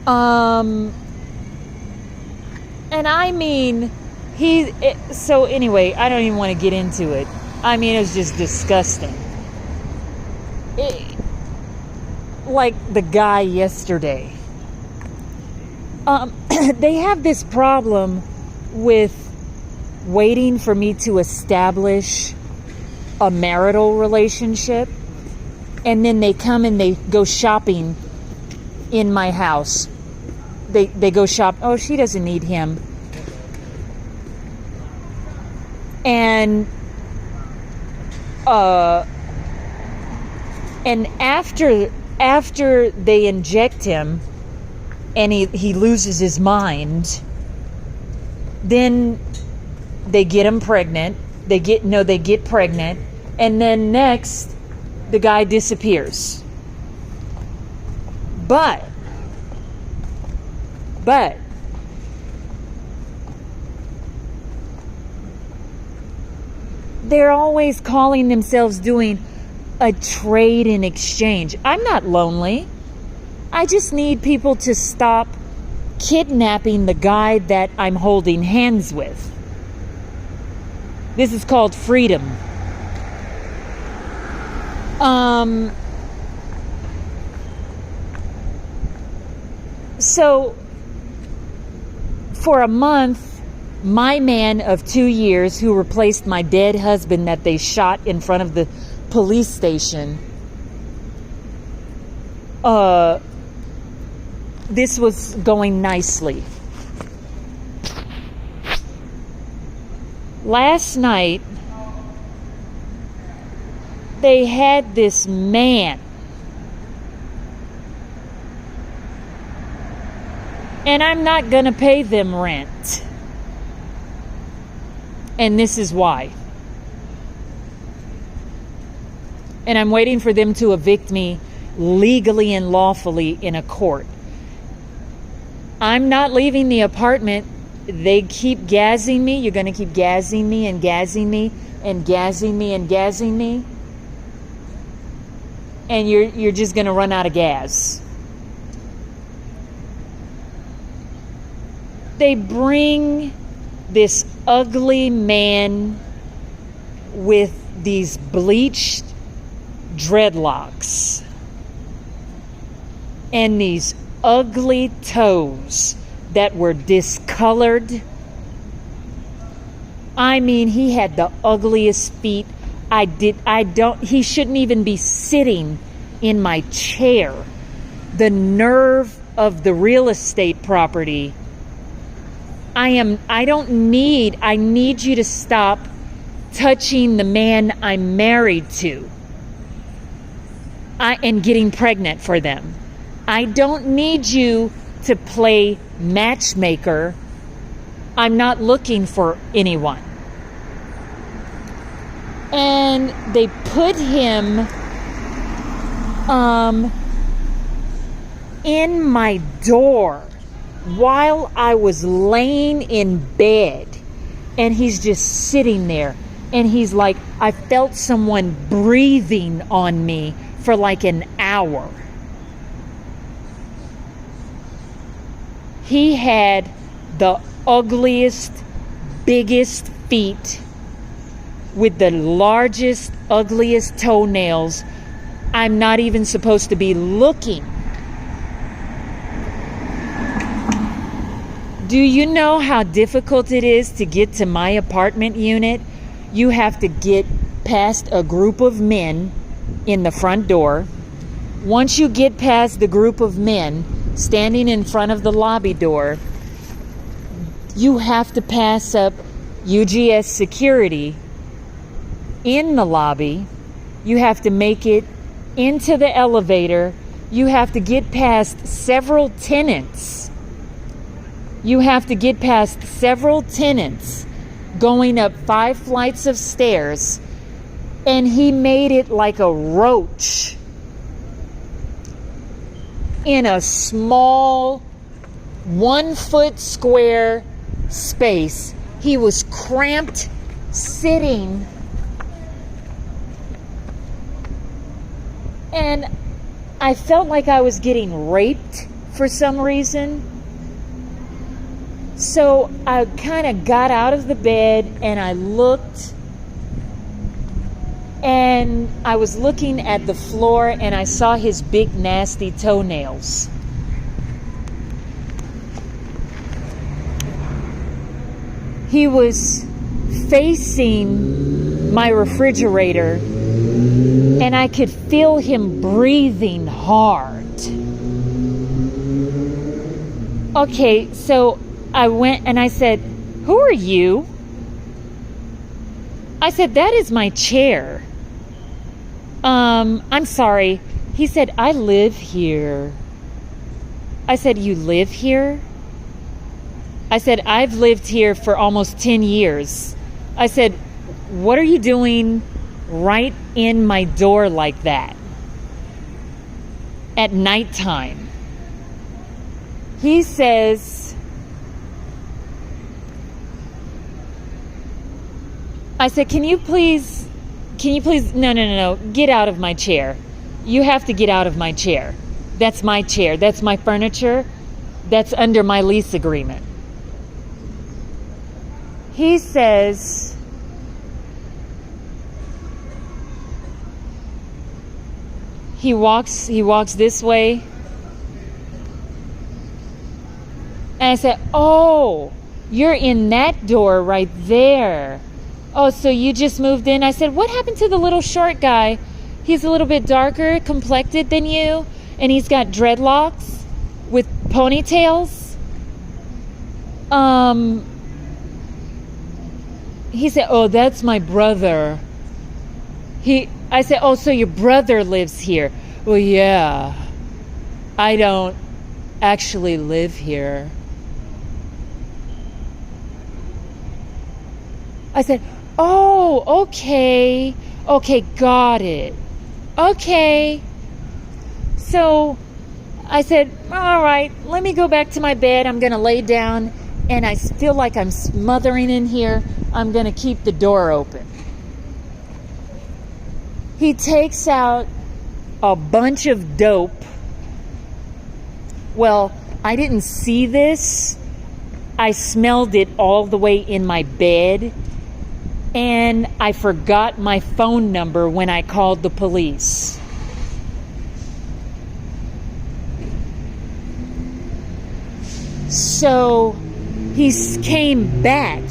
and I mean, so anyway, I don't even want to get into it. I mean, it was just disgusting. Like the guy yesterday. They have this problem with waiting for me to establish a marital relationship, and then they come and they go shopping in my house they go shop. Oh, she doesn't need him. And after they inject him and he loses his mind, then they get him pregnant. They get pregnant, and then next the guy disappears. But they're always calling themselves doing a trade in exchange. I'm not lonely. I just need people to stop kidnapping the guy that I'm holding hands with. This is called freedom. So for a month, my man of 2 years, who replaced my dead husband that they shot in front of the police station, this was going nicely. Last night, they had this man, and I'm not going to pay them rent. And this is why. And I'm waiting for them to evict me legally and lawfully in a court. I'm not leaving the apartment. They keep gassing me. You're going to keep gassing me and gassing me and gassing me and gassing me. And you're just going to run out of gas. They bring this ugly man with these bleached dreadlocks and these ugly toes that were discolored. I mean, he had the ugliest feet. He shouldn't even be sitting in my chair. The nerve of the real estate property. I need you to stop touching the man I'm married to and getting pregnant for them. I don't need you to play matchmaker. I'm not looking for anyone. And they put him in my door while I was laying in bed, and he's just sitting there, and he's like, I felt someone breathing on me for like an hour. He had the ugliest, biggest feet with the largest, ugliest toenails. I'm not even supposed to be looking. Do you know how difficult it is to get to my apartment unit? You have to get past a group of men in the front door. Once you get past the group of men standing in front of the lobby door, you have to pass up UGS security in the lobby. You have to make it into the elevator. You have to get past several tenants. You have to get past several tenants going up 5 flights of stairs, and he made it like a roach in a small 1 foot square space. He was cramped, sitting, and I felt like I was getting raped for some reason. So I kind of got out of the bed and I looked, and I was looking at the floor, and I saw his big nasty toenails. He was facing my refrigerator, and I could feel him breathing hard. Okay, so I went and I said, "Who are you?" I said, "That is my chair." I'm sorry. He said, "I live here." I said, "You live here?" I said, "I've lived here for almost 10 years. I said, "What are you doing right in my door like that at nighttime?" He says, I said, can you please, no, get out of my chair. You have to get out of my chair. That's my chair. That's my furniture. That's under my lease agreement. He says, he walks this way. And I said, "Oh, you're in that door right there. Oh, so you just moved in?" I said, "What happened to the little short guy? He's a little bit darker complected than you, and he's got dreadlocks with ponytails." He said, "Oh, that's my brother." I said, "Oh, so your brother lives here?" "Well, yeah. I don't actually live here." I said, "Oh, okay. Okay, got it. Okay." So I said, "All right, let me go back to my bed. I'm going to lay down, and I feel like I'm smothering in here. I'm going to keep the door open." He takes out a bunch of dope. Well, I didn't see this. I smelled it all the way in my bed. And I forgot my phone number when I called the police. So he came back.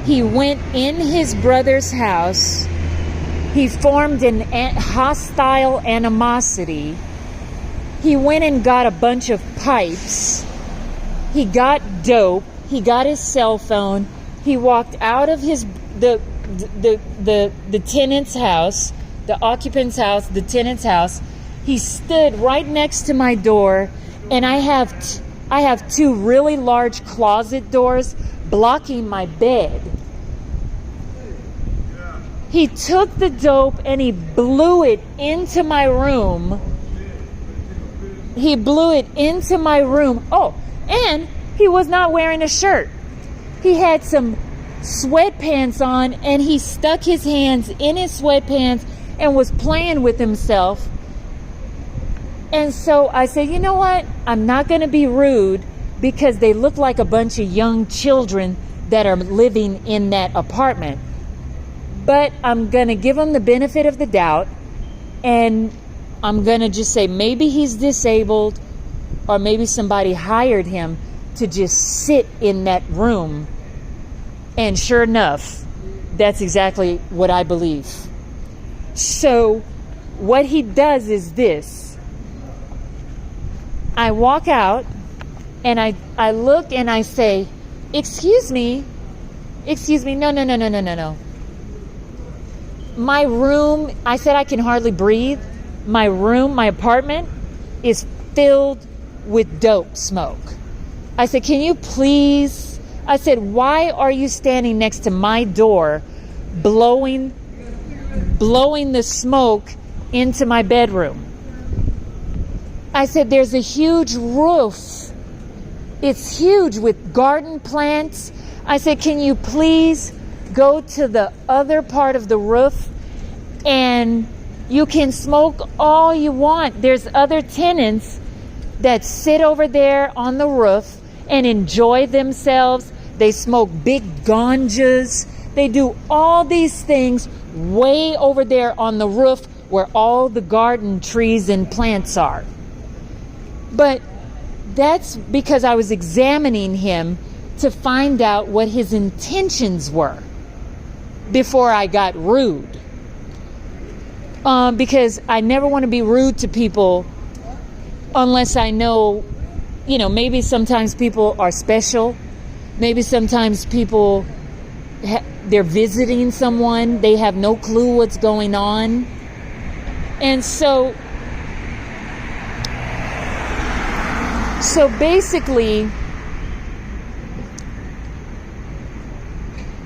He went in his brother's house. He formed an hostile animosity. He went and got a bunch of pipes. He got dope. He got his cell phone. He walked out of the tenant's house, the occupant's house, the tenant's house. He stood right next to my door, and I have two really large closet doors blocking my bed. He took the dope and he blew it into my room. He blew it into my room. Oh, and he was not wearing a shirt. He had some sweatpants on, and he stuck his hands in his sweatpants and was playing with himself. And so I said, "You know what? I'm not going to be rude, because they look like a bunch of young children that are living in that apartment. But I'm going to give them the benefit of the doubt, and I'm going to just say maybe he's disabled, or maybe somebody hired him to just sit in that room." And sure enough, that's exactly what I believe. So what he does is this. I walk out, and I look and I say, excuse me, no. My room, I said I can hardly breathe. My room, my apartment is filled with dope smoke. I said, can you please, I said, why are you standing next to my door blowing the smoke into my bedroom? I said, there's a huge roof. It's huge with garden plants. I said, can you please go to the other part of the roof, and you can smoke all you want. There's other tenants that sit over there on the roof and enjoy themselves. They smoke big ganjas. They do all these things way over there on the roof where all the garden trees and plants are. But that's because I was examining him to find out what his intentions were before I got rude. Because I never want to be rude to people unless I know maybe sometimes people are special. Maybe sometimes people, they're visiting someone. They have no clue what's going on. And so basically,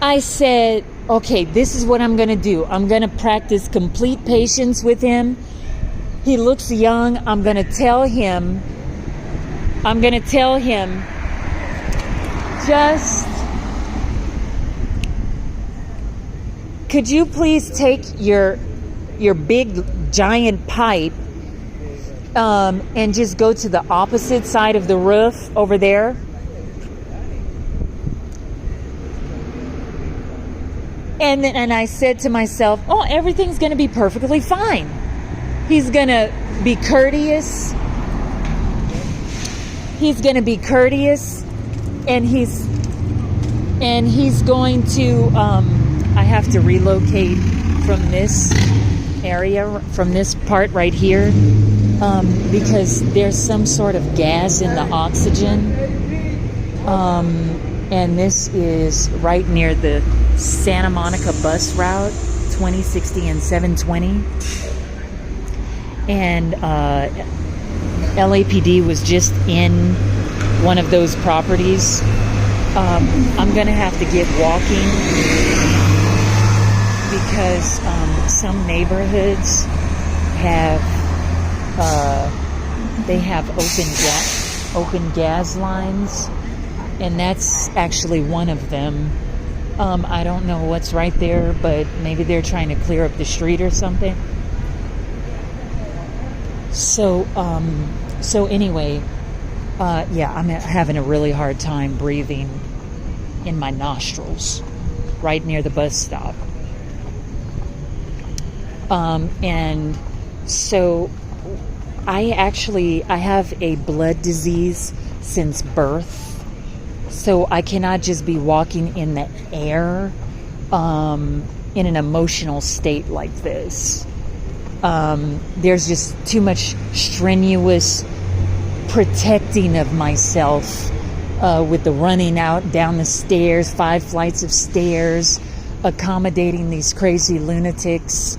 I said, okay, this is what I'm going to do. I'm going to practice complete patience with him. He looks young. I'm going to tell him, just, could you please take your big giant pipe and just go to the opposite side of the roof over there? And I said to myself, oh, everything's going to be perfectly fine. He's going to be courteous. He's going to be courteous, and he's going to, I have to relocate from this area, from this part right here, because there's some sort of gas in the oxygen. And this is right near the Santa Monica bus route, 2060 and 720. And LAPD was just in one of those properties. I'm going to have to get walking because some neighborhoods have open gas lines, and that's actually one of them. I don't know what's right there, but maybe they're trying to clear up the street or something. So anyway, I'm having a really hard time breathing in my nostrils right near the bus stop. And so I have a blood disease since birth. So I cannot just be walking in the air in an emotional state like this. There's just too much strenuous protecting of myself with the running out down the stairs, 5 flights of stairs, accommodating these crazy lunatics.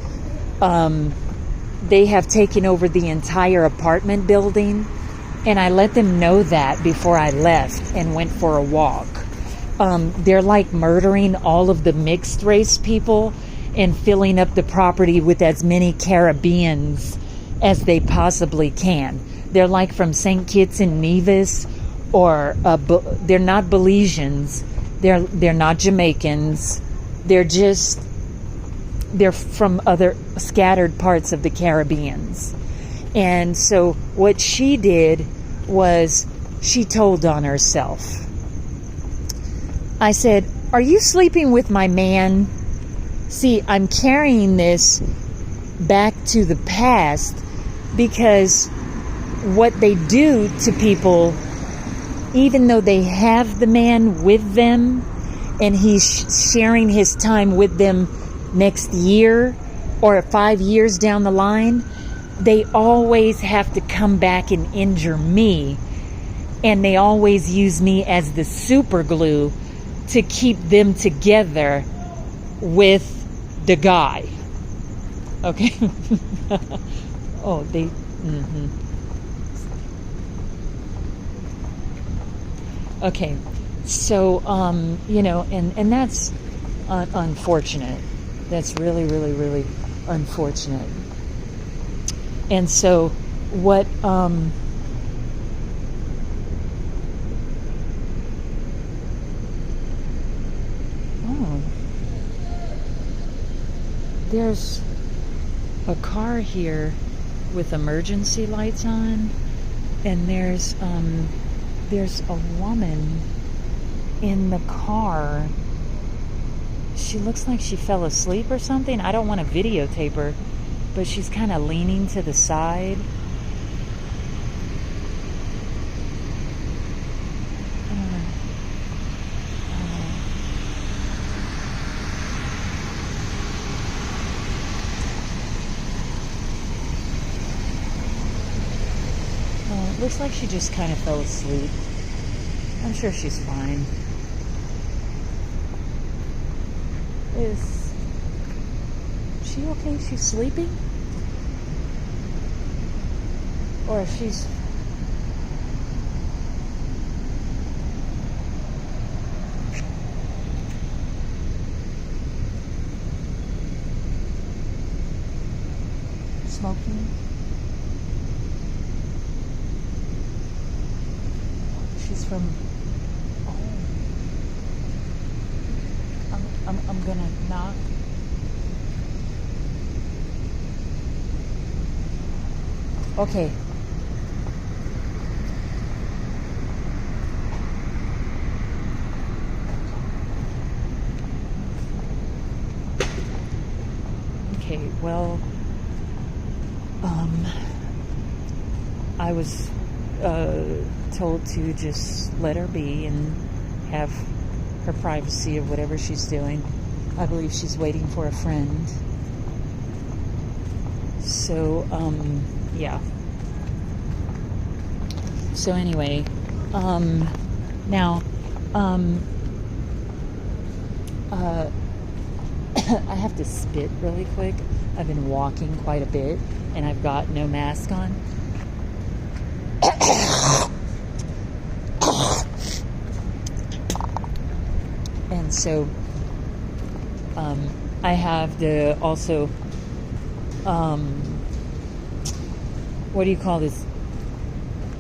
They have taken over the entire apartment building, and I let them know that before I left and went for a walk. They're like murdering all of the mixed race people and filling up the property with as many Caribbeans as they possibly can. They're like from St. Kitts and Nevis, or they're not Belizeans, they're not Jamaicans, they're from other scattered parts of the Caribbeans. And so what she did was she told on herself. I said, "Are you sleeping with my man?" See, I'm carrying this back to the past because what they do to people, even though they have the man with them and he's sharing his time with them next year or 5 years down the line, they always have to come back and injure me. And they always use me as the super glue to keep them together with the guy. Okay? Oh, they... Mm-hmm. Okay. So, and that's unfortunate. That's really, really, really unfortunate. And so what... There's a car here with emergency lights on, and there's a woman in the car. She looks like she fell asleep or something. I don't want to videotape her, but she's kind of leaning to the side. Looks like she just kind of fell asleep. I'm sure she's fine. Is she okay? She's sleeping? Or if she's... smoking? She's from... Oh. I'm gonna knock. Okay. Okay, well, I was told to just let her be and have her privacy of whatever she's doing. I believe she's waiting for a friend. So, yeah. So anyway, now, I have to spit really quick. I've been walking quite a bit and I've got no mask on. And so I have to also what do you call this,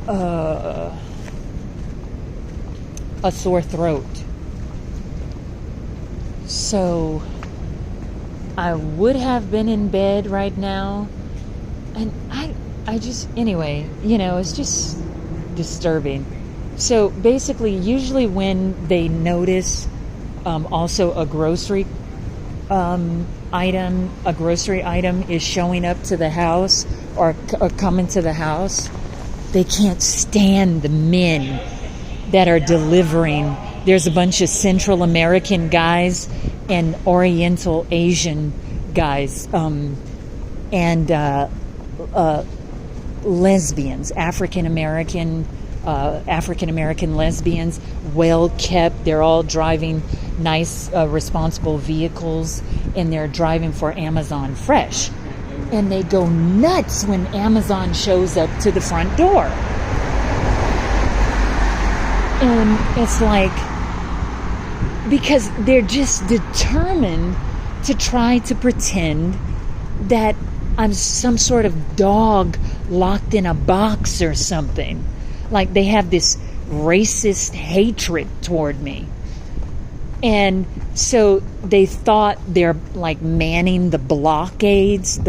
a sore throat. So I would have been in bed right now, and I just, anyway, it's just disturbing. So basically, usually when they notice also a grocery item is showing up to the house or coming to the house, they can't stand the men that are delivering. There's a bunch of Central American guys and Oriental Asian guys, and lesbians, African American lesbians, well kept. They're all driving nice, responsible vehicles, and they're driving for Amazon Fresh. And they go nuts when Amazon shows up to the front door. And it's like, because they're just determined to try to pretend that I'm some sort of dog locked in a box or something. Like they have this racist hatred toward me. And so they thought they're like manning the blockages,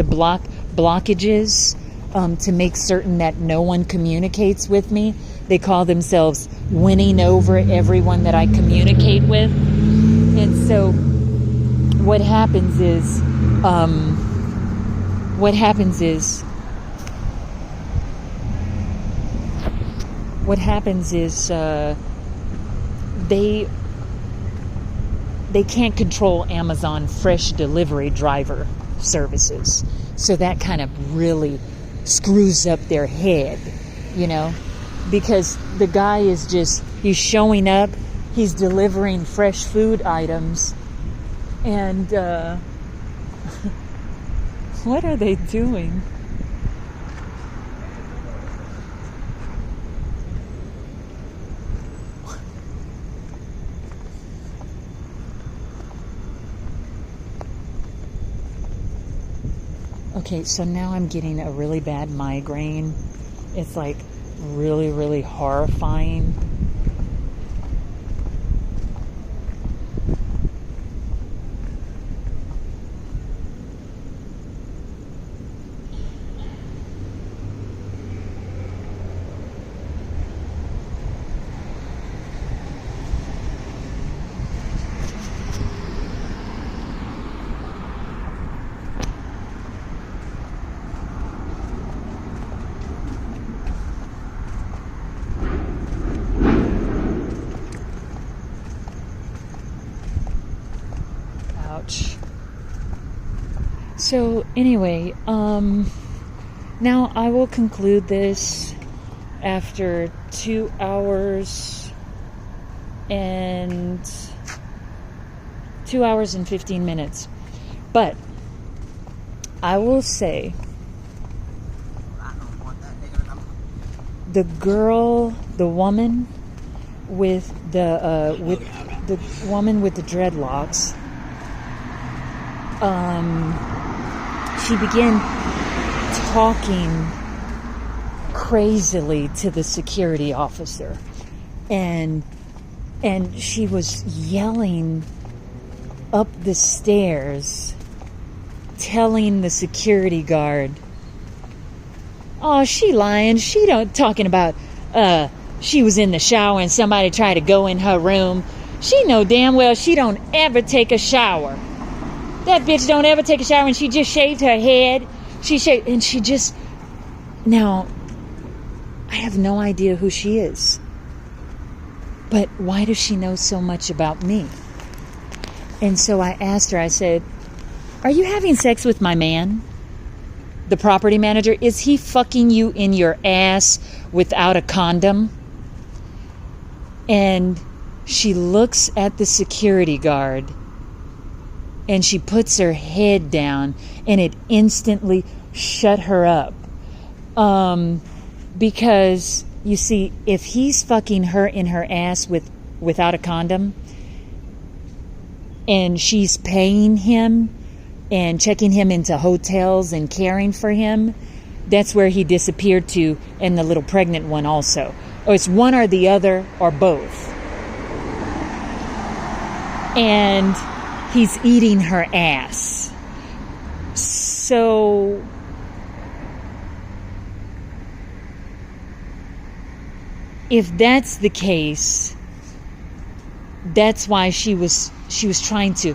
to make certain that no one communicates with me. They call themselves winning over everyone that I communicate with. And so what happens is they can't control Amazon Fresh delivery driver services. So that kind of really screws up their head, because the guy he's showing up, he's delivering fresh food items, and what are they doing? Okay, so now I'm getting a really bad migraine. It's like really, really horrifying. So anyway, now I will conclude this. after 2 hours and 15 minutes. But I will say, the woman with the woman with the dreadlocks, she began talking crazily to the security officer, and she was yelling up the stairs, telling the security guard, "Oh, she lying. She don't talking about she was in the shower and somebody tried to go in her room. She know damn well she don't ever take a shower. That bitch don't ever take a shower, and she just shaved her head. Now, I have no idea who she is. But why does she know so much about me?" And so I asked her, I said, "Are you having sex with my man, the property manager? Is he fucking you in your ass without a condom?" And she looks at the security guard and she puts her head down, and it instantly shut her up. Because, you see, if he's fucking her in her ass without a condom, and she's paying him and checking him into hotels and caring for him, that's where he disappeared to, and the little pregnant one also. Or it's one or the other or both. And he's eating her ass. So if that's the case, that's why she was trying to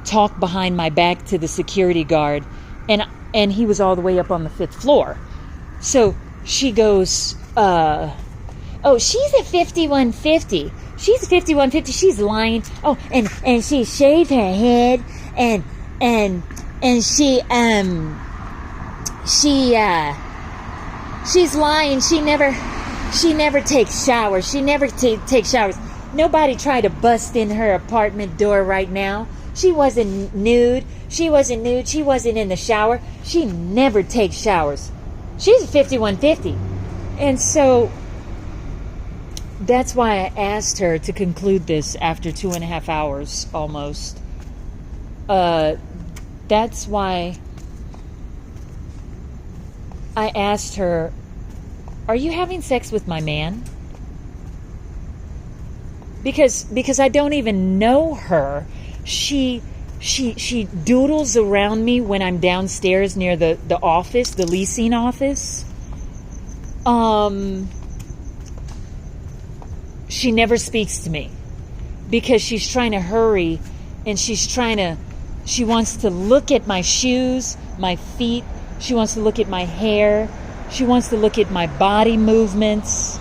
talk behind my back to the security guard, and he was all the way up on the 5th floor. So she goes, "Oh, she's a 5150. She's a 5150. She's lying. Oh, and she shaved her head, and she's lying. She never takes showers. She never takes showers. Nobody tried to bust in her apartment door right now. She wasn't nude. She wasn't in the shower. She never takes showers. She's a 5150. And so that's why I asked her to conclude this after 2.5 hours almost. That's why I asked her, "Are you having sex with my man?" Because I don't even know her. She doodles around me when I'm downstairs near the office, the leasing office. She never speaks to me because she's trying to hurry, and she wants to look at my shoes, my feet. She wants to look at my hair. She wants to look at my body movements.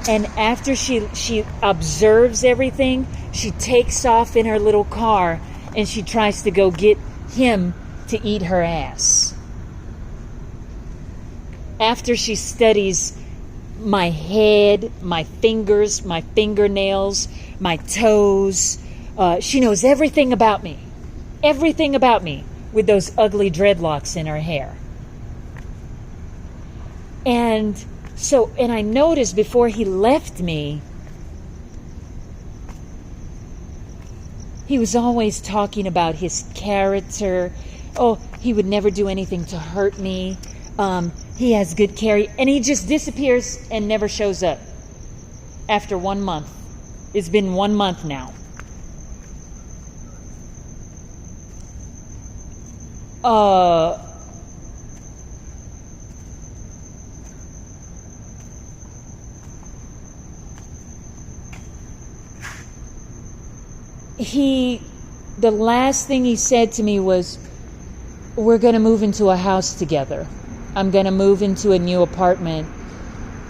And after she observes everything, she takes off in her little car and she tries to go get him to eat her ass. After she studies my head, my fingers, my fingernails, my toes, she knows everything about me. Everything about me with those ugly dreadlocks in her hair. And I noticed before he left me, he was always talking about his character. Oh, he would never do anything to hurt me. He has good character. And he just disappears and never shows up after 1 month. It's been 1 month now. The last thing he said to me was, "We're going to move into a house together. I'm going to move into a new apartment."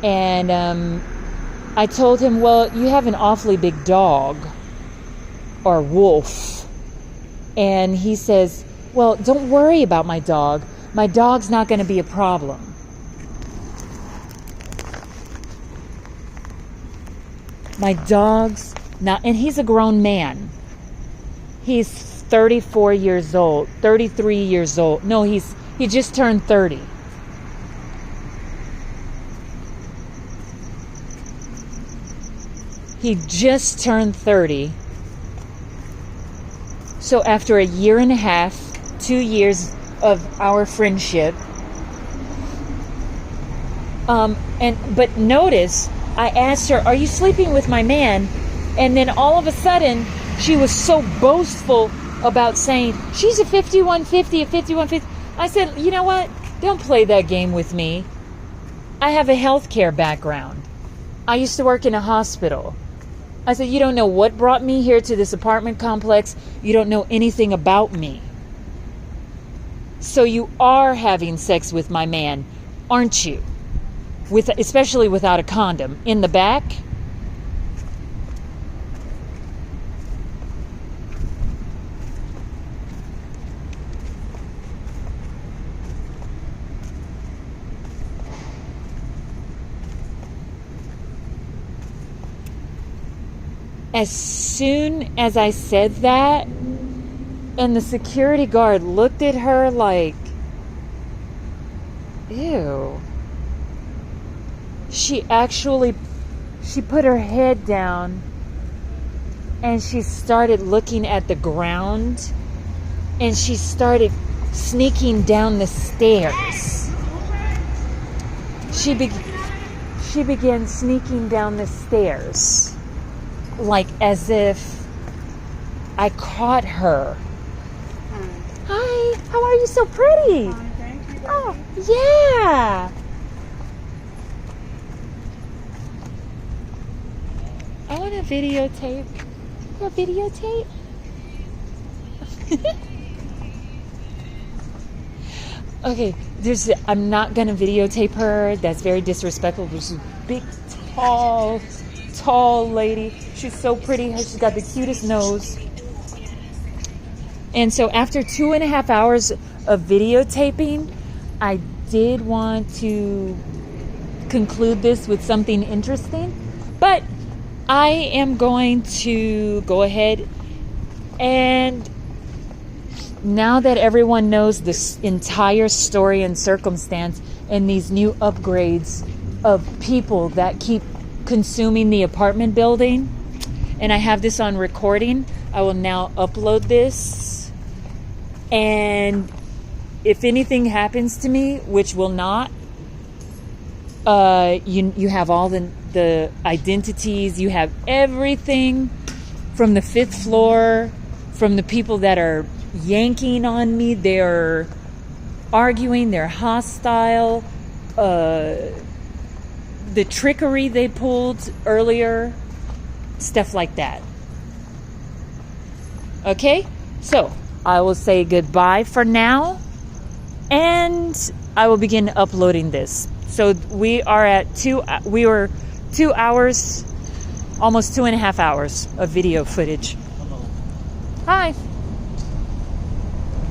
And I told him, "Well, you have an awfully big dog, or wolf." And he says, "Well, don't worry about my dog. My dog's not going to be a problem." My dog's not, and he's a grown man. He's 34 years old, 33 years old. No, he just turned 30. He just turned 30. So after a year and a half, 2 years of our friendship, but notice, I asked her, "Are you sleeping with my man?" And then all of a sudden, she was so boastful about saying, she's a 5150, a 5150. I said, you know what? Don't play that game with me. I have a healthcare background. I used to work in a hospital. I said, you don't know what brought me here to this apartment complex. You don't know anything about me. So you are having sex with my man, aren't you? Especially without a condom. In the back? As soon as I said that, and the security guard looked at her like, ew. She put her head down and she started looking at the ground and she started sneaking down the stairs. She began sneaking down the stairs. Like as if I caught her. Hi, how are you so pretty? Hi, thank you. Oh, yeah. I want to videotape. Yeah, videotape. Okay, I'm not going to videotape her. That's very disrespectful. She's a big, tall lady. She's so pretty. She's got the cutest nose. And so after 2.5 hours of videotaping, I did want to conclude this with something interesting. But I am going to go ahead and, now that everyone knows this entire story and circumstance and these new upgrades of people that keep consuming the apartment building, and I have this on recording, I will now upload this. And if anything happens to me, which will not, you have all the identities, you have everything from the 5th floor, from the people that are yanking on me, they're arguing, they're hostile, the trickery they pulled earlier, stuff like that. Okay, so I will say goodbye for now, and I will begin uploading this. So we were 2 hours, almost 2.5 hours of video footage. Hi.